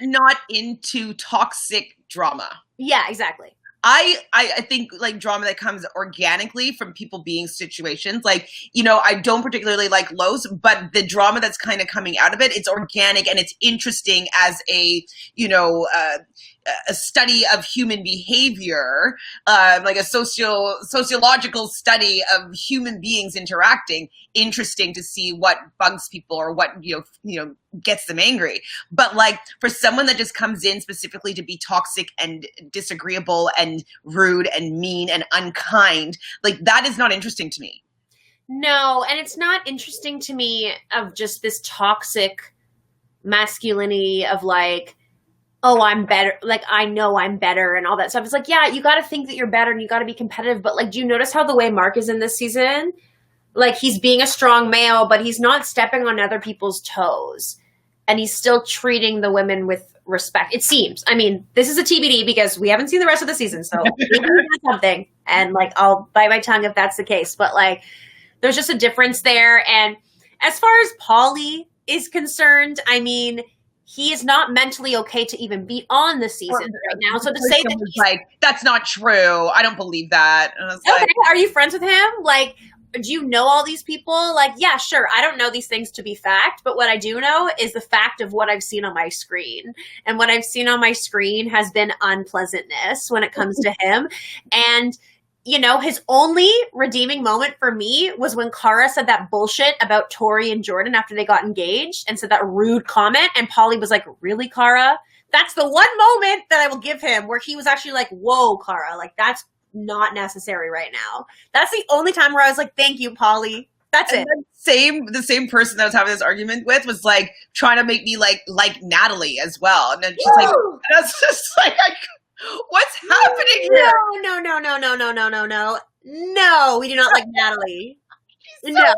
not into toxic drama. Yeah, exactly. I think like drama that comes organically from people being situations. Like, I don't particularly like Lowe's, but the drama that's kind of coming out of it, it's organic and it's interesting as a study of human behavior, like a sociological study of human beings interacting. Interesting to see what bugs people or what gets them angry. But like for someone that just comes in specifically to be toxic and disagreeable and rude and mean and unkind, like that is not interesting to me. No, and it's not interesting to me of just this toxic masculinity of like, oh, I'm better. Like, I know I'm better and all that stuff. It's like, yeah, you got to think that you're better and you got to be competitive. But like, do you notice how the way Mark is in this season? Like, he's being a strong male, but he's not stepping on other people's toes. And he's still treating the women with respect. It seems. I mean, this is a TBD because we haven't seen the rest of the season. So maybe something. And like, I'll bite my tongue if that's the case. But like, there's just a difference there. And as far as Paulie is concerned, I mean, he is not mentally okay to even be on the season right now. So to say that he's like, that's not true. I don't believe that. And I was okay, like, are you friends with him? Like, do you know all these people? Like, yeah, sure. I don't know these things to be fact, but what I do know is the fact of what I've seen on my screen. And what I've seen on my screen has been unpleasantness when it comes to him. And his only redeeming moment for me was when Cara said that bullshit about Tori and Jordan after they got engaged and said that rude comment. And Paulie was like, really, Cara? That's the one moment that I will give him where he was actually like, whoa, Cara, like that's not necessary right now. That's the only time where I was like, thank you, Paulie. That's it. The same person that I was having this argument with was like trying to make me like Natalie as well. And then she's like, and I was just like, what's happening here? No, we do not like Natalie. So no. bad.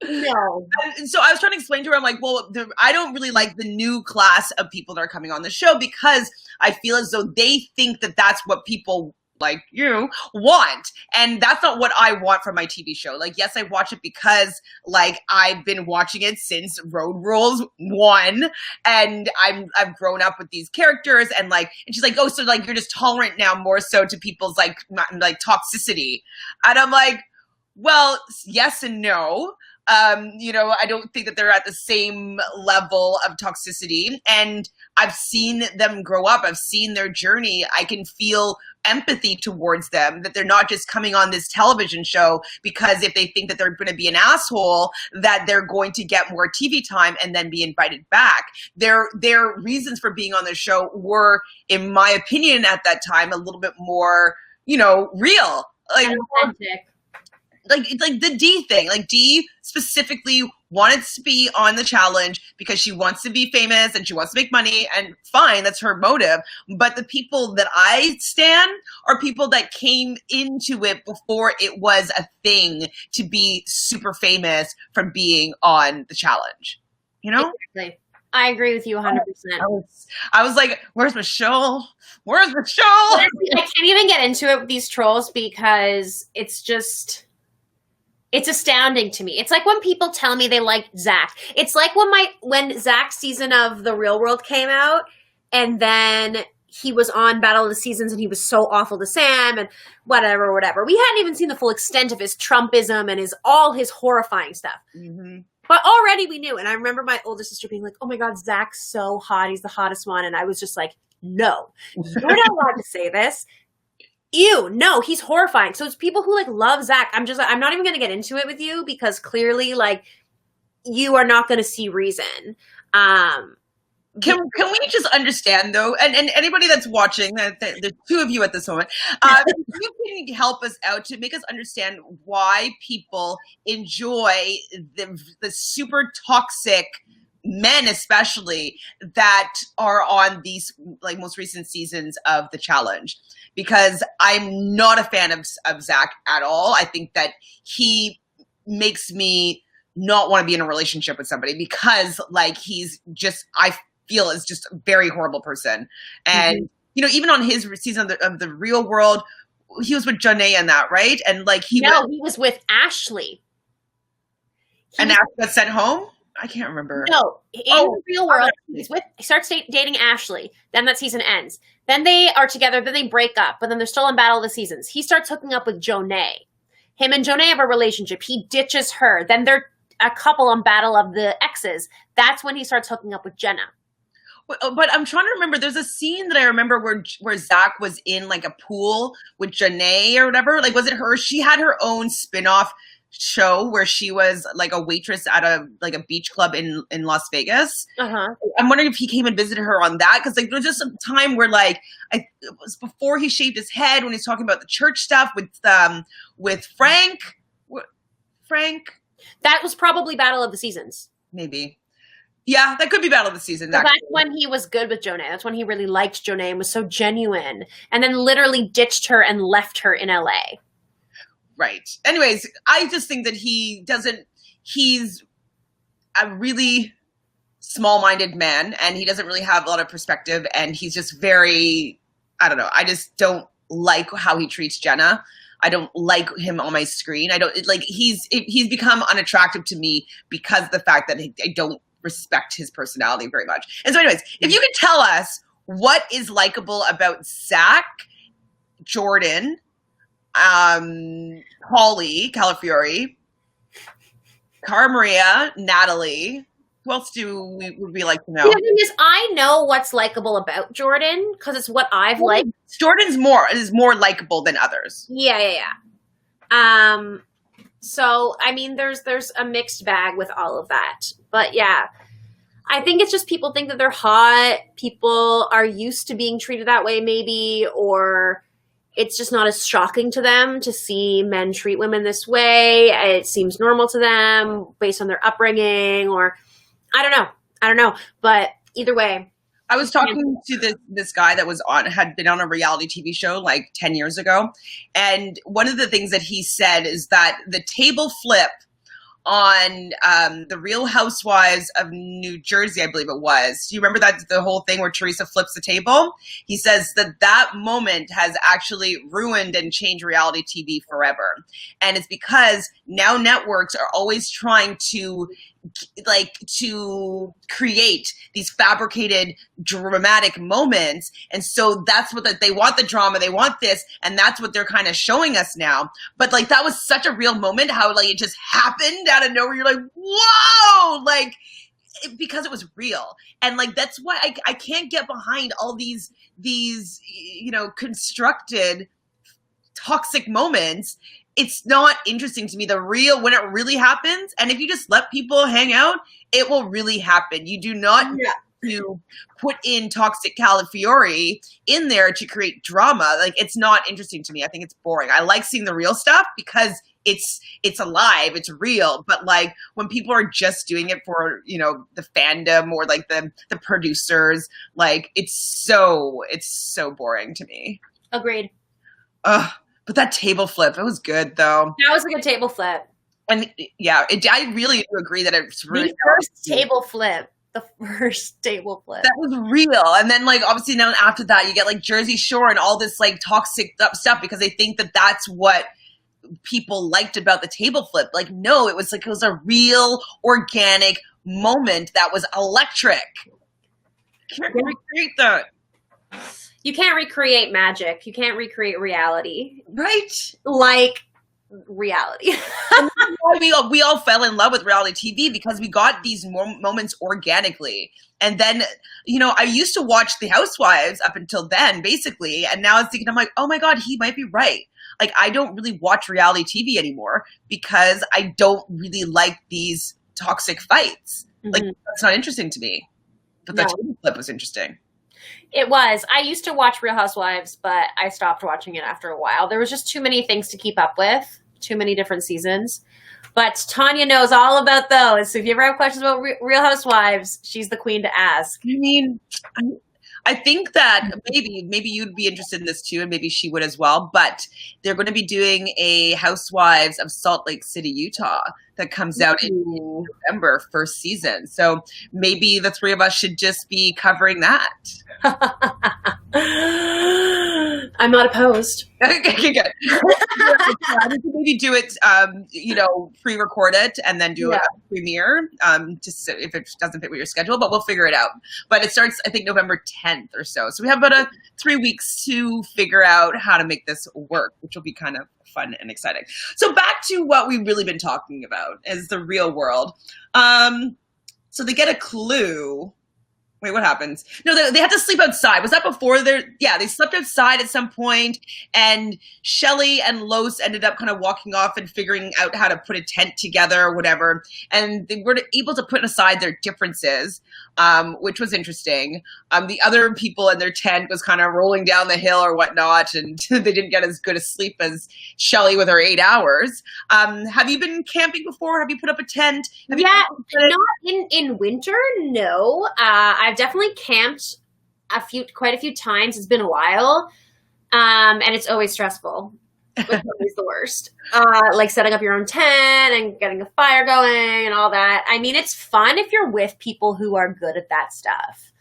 No. And so I was trying to explain to her, I'm like, well, I don't really like the new class of people that are coming on the show because I feel as though they think that that's what people like you want. And that's not what I want from my TV show. Like, yes, I watch it because like I've been watching it since Road Rules 1 and I've grown up with these characters and she's like, oh, so like you're just tolerant now more so to people's like toxicity. And I'm like, well, yes and no. I don't think that they're at the same level of toxicity, and I've seen them grow up. I've seen their journey. I can feel empathy towards them, that they're not just coming on this television show because if they think that they're going to be an asshole, that they're going to get more TV time and then be invited back. Their reasons for being on the show were, in my opinion, at that time, a little bit more, real. Like the Dee thing. Like Dee specifically wanted to be on the challenge because she wants to be famous and she wants to make money, and fine, that's her motive. But the people that I stand are people that came into it before it was a thing to be super famous from being on the challenge. Exactly. I agree with you 100%. I was like, where's Michelle? Where's Michelle? I can't even get into it with these trolls because it's astounding to me. It's like when people tell me they like Zach. It's like when Zach's season of The Real World came out and then he was on Battle of the Seasons and he was so awful to Sam and whatever. We hadn't even seen the full extent of his Trumpism and all his horrifying stuff. Mm-hmm. But already we knew. And I remember my older sister being like, oh my God, Zach's so hot. He's the hottest one. And I was just like, no, you're not allowed to say this. Ew, no, he's horrifying. So it's people who love Zach. I'm not even going to get into it with you because clearly you are not going to see reason. Can we just understand though, and anybody that's watching, there's two of you at this moment, you can help us out to make us understand why people enjoy the super toxic men, especially that are on these most recent seasons of the challenge. Because I'm not a fan of Zach at all. I think that he makes me not want to be in a relationship with somebody because he's just, feel is just a very horrible person. And, you know, even on his season of the Real World, he was with Janae in that, right? And like he was with Ashley. And Ashley got sent home? I can't remember. No, in the Real World, he starts dating Ashley. Then that season ends. Then they are together. Then they break up. But then they're still in Battle of the Seasons. He starts hooking up with Janae. Him and Janae have a relationship. He ditches her. Then they're a couple on Battle of the Exes. That's when he starts hooking up with Jenna. But I'm trying to remember. There's a scene that I remember where Zach was in like a pool with Janae or whatever. Like, was it her? She had her own spin-off show where she was like a waitress at a beach club in Las Vegas. I'm wondering if he came and visited her on that, because like there was just some time where like it was before he shaved his head when he's talking about the church stuff with Frank. That was probably Battle of the Seasons. Maybe. Yeah, that could be Battle of the Season. So that's when he was good with Janae. That's when he really liked Janae and was so genuine, and then literally ditched her and left her in LA. Right. Anyways, I just think that he's a really small-minded man, and he doesn't really have a lot of perspective, and he's just very, I don't know. I just don't like how he treats Jenna. I don't like him on my screen. I don't like, he's become unattractive to me because of the fact that I don't respect his personality very much. And so anyways, if you could tell us what is likable about Zach, Jordan, Paulie Calafiore, Cara Maria, Natalie. Who else would we like to know? The thing is, I know what's likable about Jordan because it's what I've liked. Jordan's is more likable than others. Yeah. So I mean, there's a mixed bag with all of that, but yeah, I think it's just people think that they're hot. People are used to being treated that way, maybe, or it's just not as shocking to them to see men treat women this way. It seems normal to them based on their upbringing, or I don't know. But either way. I was talking to this guy that had been on a reality TV show like 10 years ago. And one of the things that he said is that the table flip on the Real Housewives of New Jersey, I believe it was. Do you remember that the whole thing where Teresa flips the table? He says that moment has actually ruined and changed reality TV forever. And it's because now networks are always trying to create these fabricated dramatic moments. And so that's what they want, the drama, they want this, and that's what they're kind of showing us now. But like, that was such a real moment, how like it just happened out of nowhere. You're like, whoa, like, because it was real. And like, that's why I can't get behind all these, you know, constructed toxic moments. It's not interesting to me. When it really happens, and if you just let people hang out, it will really happen. You do not need to put in toxic Calafiore in there to create drama. Like, it's not interesting to me. I think it's boring. I like seeing the real stuff because it's alive, it's real. But like, when people are just doing it for, you know, the fandom or like the producers, like it's so boring to me. Agreed. But that table flip, it was good though. That was a good table flip. And yeah, I really do agree that it's really the first table flip. That was real. And then like, obviously now after that, you get like Jersey Shore and all this like toxic stuff because they think that that's what people liked about the table flip. Like, no, it was a real organic moment that was electric. Can't recreate that. You can't recreate magic. You can't recreate reality. Right. Like reality. we all fell in love with reality TV because we got these moments organically. And then, you know, I used to watch The Housewives up until then, basically. And now I'm like, oh my God, he might be right. Like, I don't really watch reality TV anymore because I don't really like these toxic fights. Mm-hmm. Like, that's not interesting to me. But that clip was interesting. It was. I used to watch Real Housewives, but I stopped watching it after a while. There was just too many things to keep up with, too many different seasons. But Tanya knows all about those. So if you ever have questions about Real Housewives, she's the queen to ask. I mean, I think that maybe you'd be interested in this too, and maybe she would as well. But they're going to be doing a Housewives of Salt Lake City, Utah, that comes out in November, first season. So maybe the three of us should just be covering that. I'm not opposed. Okay, good. Maybe do it, pre-record it and then do a premiere. Just so if it doesn't fit with your schedule, but we'll figure it out. But it starts, I think, November 10th or so. So we have about 3 weeks to figure out how to make this work, which will be kind of fun and exciting. So back to what we've really been talking about is the real world. So they get a clue. Wait, what happens? No, they had to sleep outside. Was that before they slept outside at some point, and Shelley and Los ended up kind of walking off and figuring out how to put a tent together or whatever. And they were able to put aside their differences, which was interesting. The other people in their tent was kind of rolling down the hill or whatnot, and they didn't get as good a sleep as Shelley with her 8 hours. Have you been camping before? Have you put up a tent? Not in winter, no. I've definitely camped quite a few times. It's been a while. And it's always stressful. It's always the worst. Like setting up your own tent and getting a fire going and all that. I mean, it's fun if you're with people who are good at that stuff.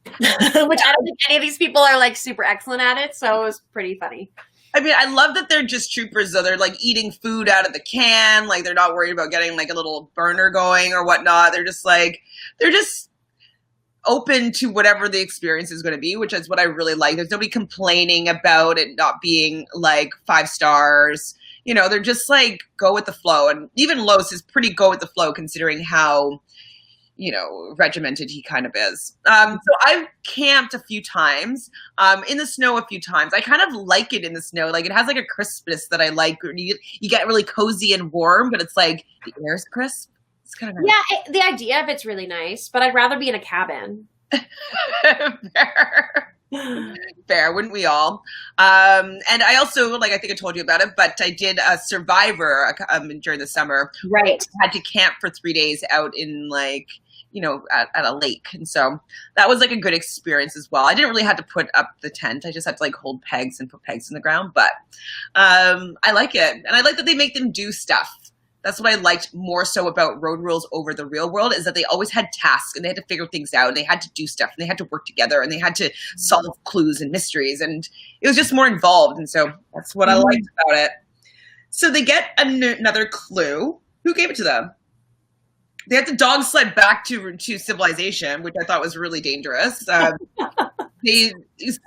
Which I don't think any of these people are like super excellent at it. So it was pretty funny. I mean, I love that they're just troopers, though. They're like eating food out of the can. Like they're not worried about getting like a little burner going or whatnot. They're just open to whatever the experience is going to be, which is what I really like. There's nobody complaining about it not being like 5 stars. They're just like go with the flow. And even Los is pretty go with the flow considering how, regimented he kind of is. So I've camped a few times, in the snow a few times. I kind of like it in the snow. Like it has like a crispness that I like. You get really cozy and warm, but it's like the air's crisp. It's kind of nice. Yeah, the idea of it's really nice, but I'd rather be in a cabin. Fair, wouldn't we all? And I also, I think I told you about it, but I did a Survivor during the summer. Right. I had to camp for 3 days out in at a lake. And so that was like a good experience as well. I didn't really have to put up the tent. I just had to hold pegs and put pegs in the ground. But I like it. And I like that they make them do stuff. That's what I liked more so about Road Rules over the real world, is that they always had tasks and they had to figure things out and they had to do stuff and they had to work together and they had to solve clues and mysteries, and it was just more involved. And so that's what I liked about it. So they get another clue. Who gave it to them? They had the dog sled back to civilization, which I thought was really dangerous. They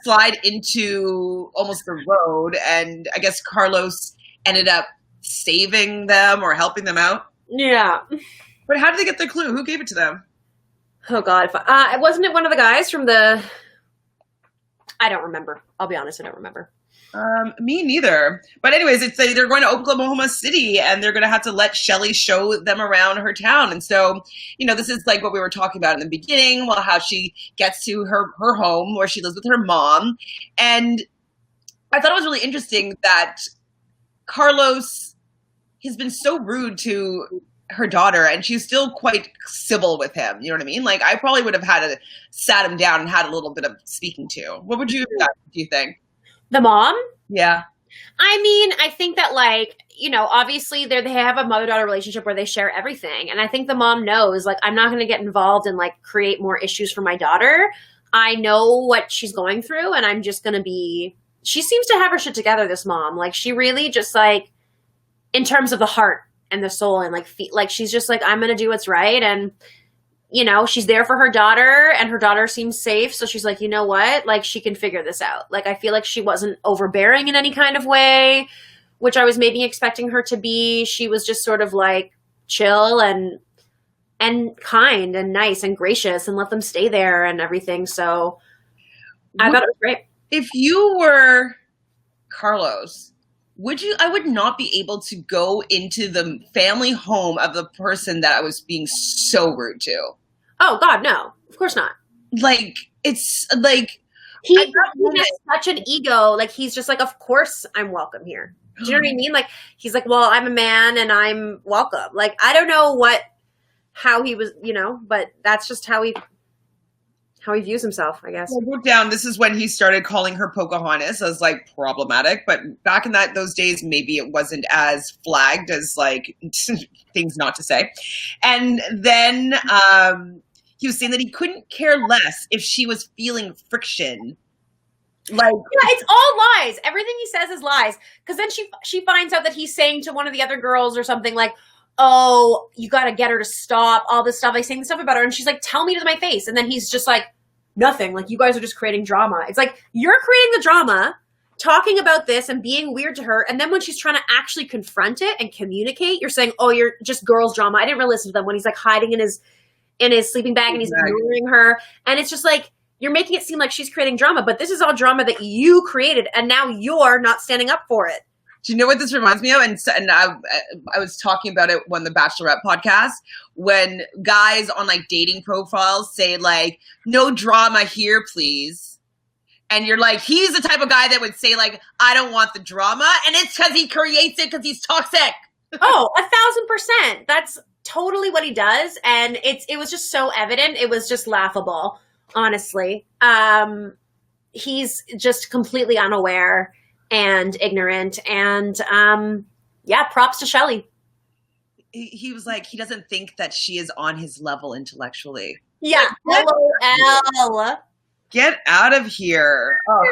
slide into almost the road, and I guess Carlos ended up saving them or helping them out. Yeah. But how did they get the clue? Who gave it to them? Oh God. Wasn't it one of the guys from I don't remember. I'll be honest. I don't remember. Me neither. But anyways, they're going to Oklahoma City and they're going to have to let Shelley show them around her town. And so, this is like what we were talking about in the beginning, how she gets to her home where she lives with her mom. And I thought it was really interesting that Carlos has been so rude to her daughter and she's still quite civil with him. You know what I mean? Like I probably would have had to sat him down and had a little bit of speaking to. What would you have done, do you think? The mom? Yeah. I mean, I think that obviously they have a mother-daughter relationship where they share everything. And I think the mom knows, I'm not going to get involved and create more issues for my daughter. I know what she's going through and I'm just going to she seems to have her shit together, this mom. She really just in terms of the heart and the soul and she's just I'm going to do what's right. And, she's there for her daughter and her daughter seems safe. So she's like, you know what? She can figure this out. I feel like she wasn't overbearing in any kind of way, which I was maybe expecting her to be. She was just sort of chill and kind and nice and gracious and let them stay there and everything. So I thought it was great. If you were Carlos, I would not be able to go into the family home of the person that I was being so rude to. Oh God, no. Of course not. It's he has such an ego. He's just of course I'm welcome here. Do you know what I mean? He's well, I'm a man and I'm welcome. I don't know how he was, but that's just how he. how he views himself, I guess. I wrote down, this is when he started calling her Pocahontas as like problematic, but back in those days, maybe it wasn't as flagged as like things not to say. And then he was saying that he couldn't care less if she was feeling friction. Like, yeah, it's all lies. Everything he says is lies. Because then she finds out that he's saying to one of the other girls or something like, oh, you got to get her to stop, all this stuff. Like saying stuff about her. And she's like, tell me to my face. And then he's just like, nothing. Like, you guys are just creating drama. It's like, you're creating the drama, talking about this and being weird to her. And then when she's trying to actually confront it and communicate, you're saying, oh, you're just girls drama. I didn't really listen to them when he's like hiding in his sleeping bag and he's ignoring her. And it's just like, you're making it seem like she's creating drama, but this is all drama that you created. And now you're not standing up for it. Do you know what this reminds me of? And I was talking about it on the Bachelorette podcast, when guys on like dating profiles say like, no drama here, please. And you're like, he's the type of guy that would say like, I don't want the drama. And it's because he creates it because he's toxic. Oh, 1,000%. That's totally what he does. And it was just so evident. It was just laughable, honestly. He's just completely unaware and ignorant, and props to Shelley. He was like, he doesn't think that she is on his level intellectually. Yeah, LOL. Get out of here. Oh.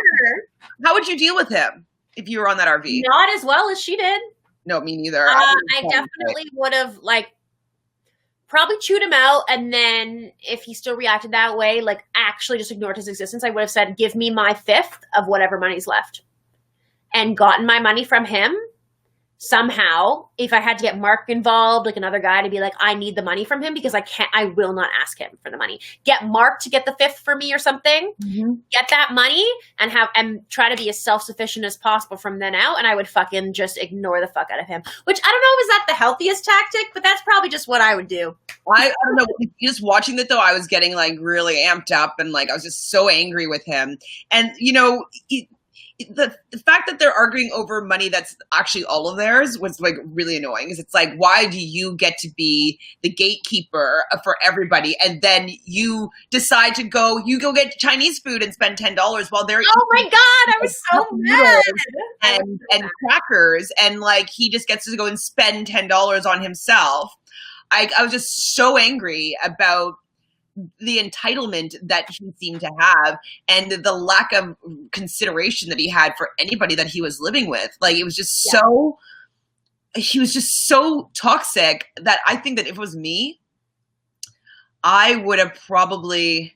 How would you deal with him if you were on that RV? Not as well as she did. No, me neither. I definitely would have like probably chewed him out, and then if he still reacted that way, like actually just ignored his existence, I would have said, give me my 5th of whatever money's left. And gotten my money from him somehow. If I had to get Mark involved, like another guy, to be like, I need the money from him because I will not ask him for the money. Get Mark to get the 5th for me or something. Mm-hmm. Get that money and try to be as self-sufficient as possible from then out. And I would fucking just ignore the fuck out of him. Which I don't know, is that the healthiest tactic? But that's probably just what I would do. I don't know. Just watching it though, I was getting like really amped up and like I was just so angry with him. And you know, the fact that they're arguing over money that's actually all of theirs was like really annoying. Because it's like, why do you get to be the gatekeeper for everybody, and then you decide to go get Chinese food and spend $10 while they're my god, I was so mad. And crackers, and like he just gets to go and spend $10 on himself. I was just so angry about the entitlement that he seemed to have and the lack of consideration that he had for anybody that he was living with. Like, it was just he was just so toxic that I think that if it was me, I would have probably,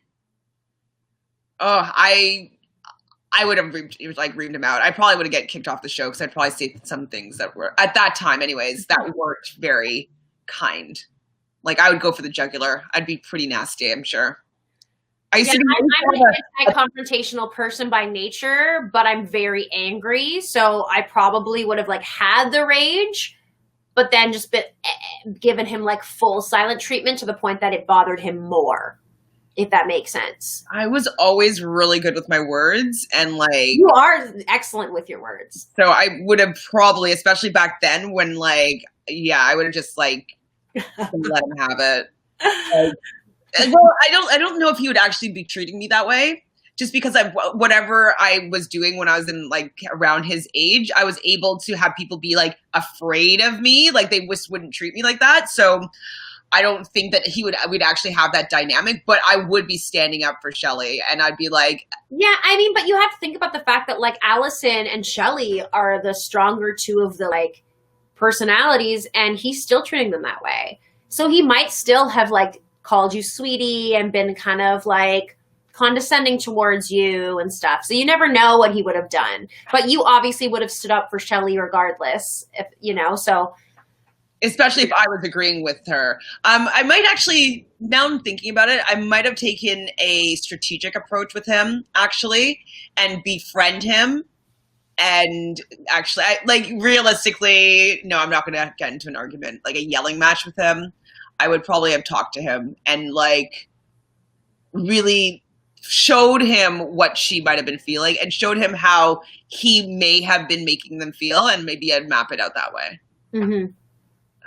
I would have reamed him out. I probably would have get kicked off the show because I'd probably say some things that were, at that time anyways, that weren't very kind. Like, I would go for the jugular. I'd be pretty nasty, I'm sure. I'm an anti-confrontational person by nature, but I'm very angry. So I probably would have like had the rage, but then just given him like full silent treatment to the point that it bothered him more, if that makes sense. I was always really good with my words, and like, you are excellent with your words. So I would have probably, especially back then when like, I would have just like, let him have it. Like, well, I don't know if he would actually be treating me that way, just because whatever I was doing when I was in like around his age, I was able to have people be like afraid of me, like they just wouldn't treat me like that. So I don't think that we'd actually have that dynamic, but I would be standing up for Shelley, and I'd be like, yeah, I mean, but you have to think about the fact that like Allison and Shelley are the stronger two of the like personalities, and he's still treating them that way. So he might still have like called you sweetie and been kind of like condescending towards you and stuff. So you never know what he would have done. But you obviously would have stood up for Shelley regardless, if you know, so especially if I was agreeing with her. I might actually, now I'm thinking about it, I might have taken a strategic approach with him actually and befriend him. And actually, realistically, no, I'm not going to get into an argument, like a yelling match with him. I would probably have talked to him and like really showed him what she might have been feeling and showed him how he may have been making them feel, and maybe I'd map it out that way. Mm-hmm.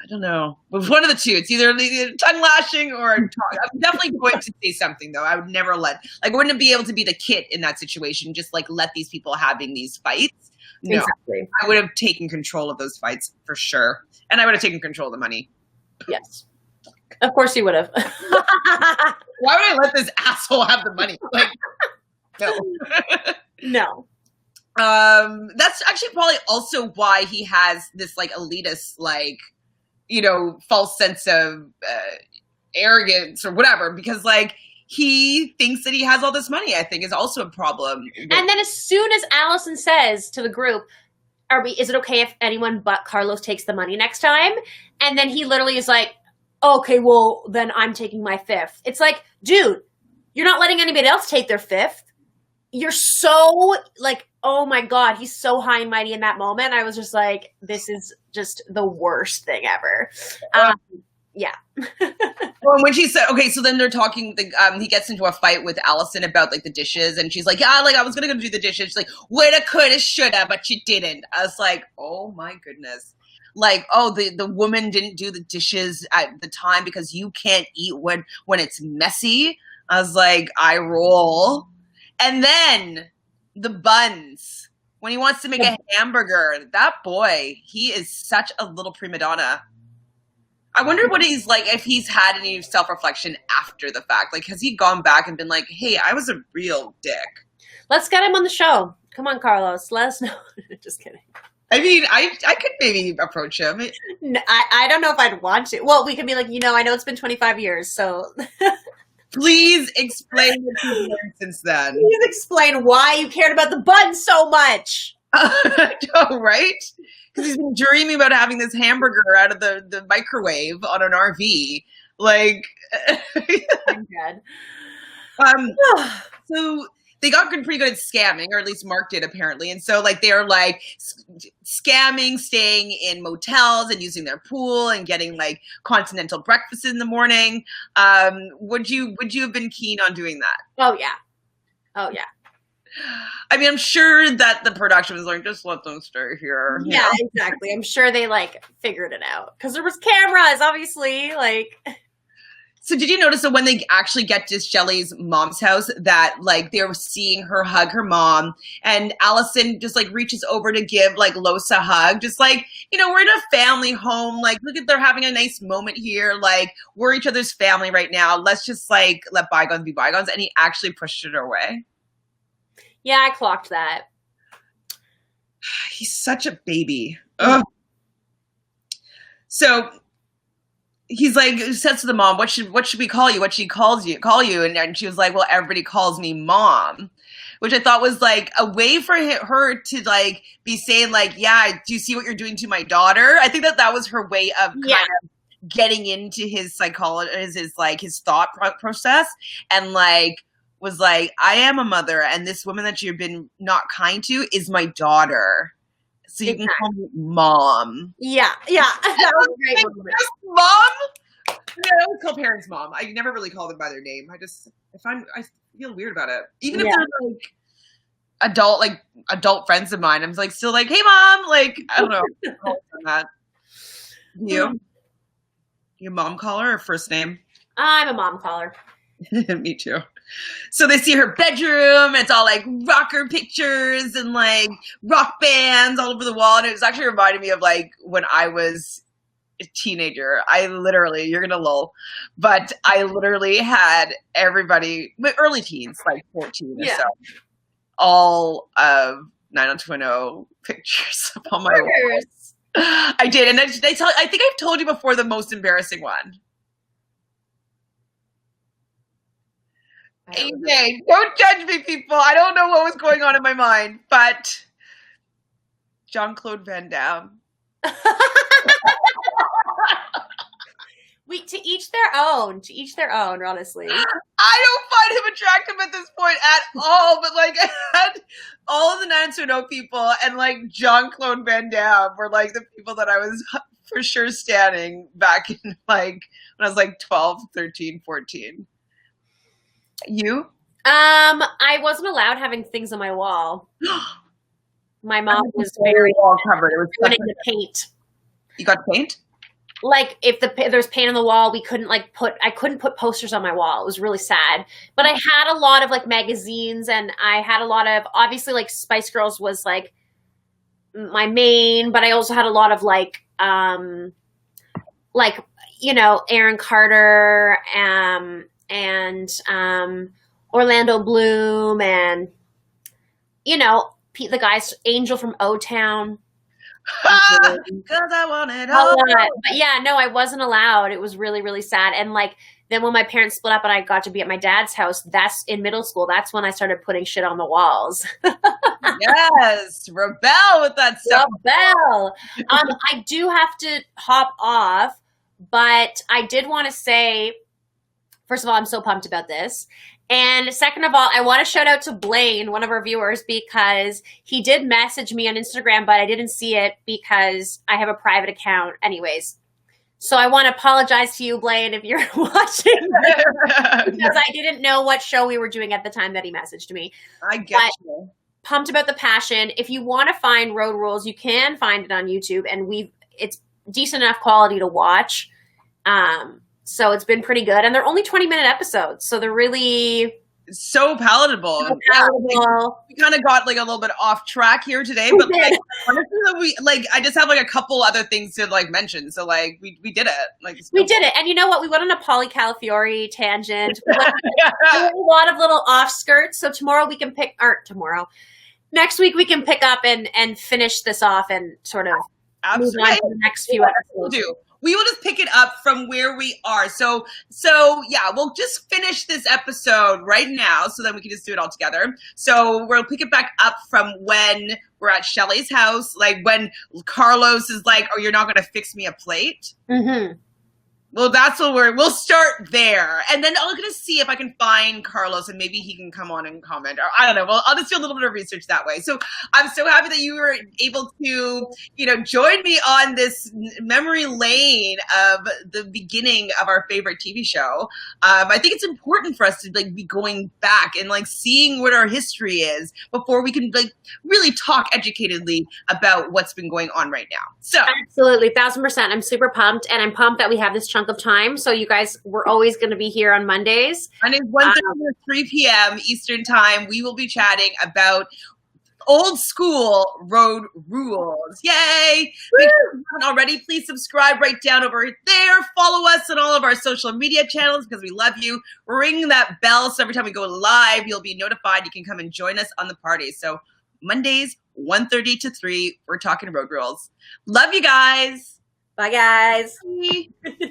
I don't know. But one of the two. It's either tongue lashing or talk. I'm definitely going to say something though. I would never I wouldn't be able to be the kid in that situation. Just like let these people having these fights. No, Exactly. I would have taken control of those fights for sure, and I would have taken control of the money. Yes, of course you would have. Why would I let this asshole have the money? Like, no. No. That's actually probably also why he has this like elitist, like, you know, false sense of arrogance or whatever, because like he thinks that he has all this money, I think is also a problem. And then as soon as Allison says to the group, is it okay if anyone but Carlos takes the money next time? And then he literally is like, okay, well, then I'm taking my fifth. It's like, dude, you're not letting anybody else take their fifth. You're so like, oh my God, he's so high and mighty in that moment. I was just like, this is just the worst thing ever. Yeah. Well, when she said, okay, so then they're talking, he gets into a fight with Allison about like the dishes, and she's like, yeah, like I was going to go do the dishes. She's like, woulda, coulda, shoulda, but you didn't. I was like, oh my goodness. Like, oh, the woman didn't do the dishes at the time because you can't eat when it's messy. I was like, I roll. And then the buns, when he wants to make a hamburger, that boy, he is such a little prima donna. I wonder what he's like, if he's had any self-reflection after the fact. Like, has he gone back and been like, hey, I was a real dick? Let's get him on the show. Come on, Carlos. Let us know. Just kidding. I mean, I could maybe approach him. No, I don't know if I'd want to. Well, we could be like, I know it's been 25 years, so... Please explain what you've learned since then. Please explain why you cared about the bun so much. No, right? Because he's been dreaming about having this hamburger out of the microwave on an RV. Like, I'm dead. So they got pretty good at scamming, or at least Mark did apparently. And so like they're like scamming, staying in motels and using their pool and getting like continental breakfast in the morning. Would you have been keen on doing that? Oh yeah. I mean, I'm sure that the production was like, just let them stay here. Yeah, exactly. I'm sure they like figured it out because there was cameras, obviously. Like, so did you notice that when they actually get to Shelley's mom's house, that like they were seeing her hug her mom, and Allison just like reaches over to give like Los a hug, just like, we're in a family home. Like, look at, they're having a nice moment here. Like, we're each other's family right now. Let's just like let bygones be bygones. And he actually pushed it away. Yeah, I clocked that. He's such a baby. Ugh. So he's like, says to the mom, what should we call you? What she call you? And she was like, well, everybody calls me mom, which I thought was like a way for her to like be saying like, yeah, do you see what you're doing to my daughter? I think that was her way of kind of getting into his psychology, his thought process, and like, was like, I am a mother, and this woman that you've been not kind to is my daughter. So you can call me mom. Yeah. That was a great moment. Mom? Yeah, I always call parents mom. I never really call them by their name. I feel weird about it. Even if they're like adult friends of mine, I'm like still like, hey mom, like, I don't know. That. You mom caller or first name? I'm a mom caller. Me too. So they see her bedroom. It's all like rocker pictures and like rock bands all over the wall. And it was actually reminding me of like when I was a teenager. You're going to lull, but I literally had everybody, early teens, like 14 or so, all of 90210 pictures up on my wall. I did. And I think I've told you before the most embarrassing one. AJ, don't judge me, people. I don't know what was going on in my mind, but Jean-Claude Van Damme. To each their own, honestly. I don't find him attractive at this point at all, but like I had all of the 90210 people and like Jean-Claude Van Damme were like the people that I was for sure standing back in like when I was like 12, 13, 14. You? I wasn't allowed having things on my wall. My mom was very wall covered. It was putting the paint. You got paint? like if there's paint on the wall, I couldn't put posters on my wall. It was really sad. But I had a lot of like magazines, and I had a lot of, obviously like Spice Girls was like my main, but I also had a lot of like Aaron Carter, and Orlando Bloom, and the guys, Angel from O-Town. Because I want it all. But yeah, no, I wasn't allowed. It was really, really sad. And like, then when my parents split up and I got to be at my dad's house, that's in middle school. That's when I started putting shit on the walls. Yes, rebel with that stuff. Rebel. I do have to hop off, but I did want to say, first of all, I'm so pumped about this. And second of all, I want to shout out to Blaine, one of our viewers, because he did message me on Instagram, but I didn't see it because I have a private account anyways. So I want to apologize to you, Blaine, if you're watching this, because I didn't know what show we were doing at the time that he messaged me. I get you. Pumped about the passion. If you want to find Road Rules, you can find it on YouTube, and it's decent enough quality to watch. So it's been pretty good. And they're only 20-minute episodes. So they're really so palatable. Yeah, we kind of got like a little bit off track here today, but like, honestly, I just have like a couple other things to like mention. So like we did it. Like we did it. And you know what? We went on a Polly Calafiore tangent. We went a lot of little off skirts. So next week we can pick up and finish this off and sort of move on to the next few episodes. We will just pick it up from where we are. So yeah, we'll just finish this episode right now so then we can just do it all together. So we'll pick it back up from when we're at Shelly's house, like when Carlos is like, oh, you're not going to fix me a plate? Mm-hmm. Well, that's what we'll start there. And then I'm going to see if I can find Carlos and maybe he can come on and comment. Or I don't know. Well, I'll just do a little bit of research that way. So I'm so happy that you were able to, join me on this memory lane of the beginning of our favorite TV show. I think it's important for us to like be going back and like seeing what our history is before we can like really talk educatedly about what's been going on right now. So absolutely, 1,000%. I'm super pumped, and I'm pumped that we have this chunk of time. So you guys, we're always going to be here on Mondays. Mondays, 1:30 to 3 p.m. Eastern time. We will be chatting about old school road rules. Yay! If you haven't already, please subscribe right down over there. Follow us on all of our social media channels because we love you. Ring that bell so every time we go live, you'll be notified. You can come and join us on the party. So Mondays, 1:30 to 3, we're talking road rules. Love you guys. Bye, guys. Bye.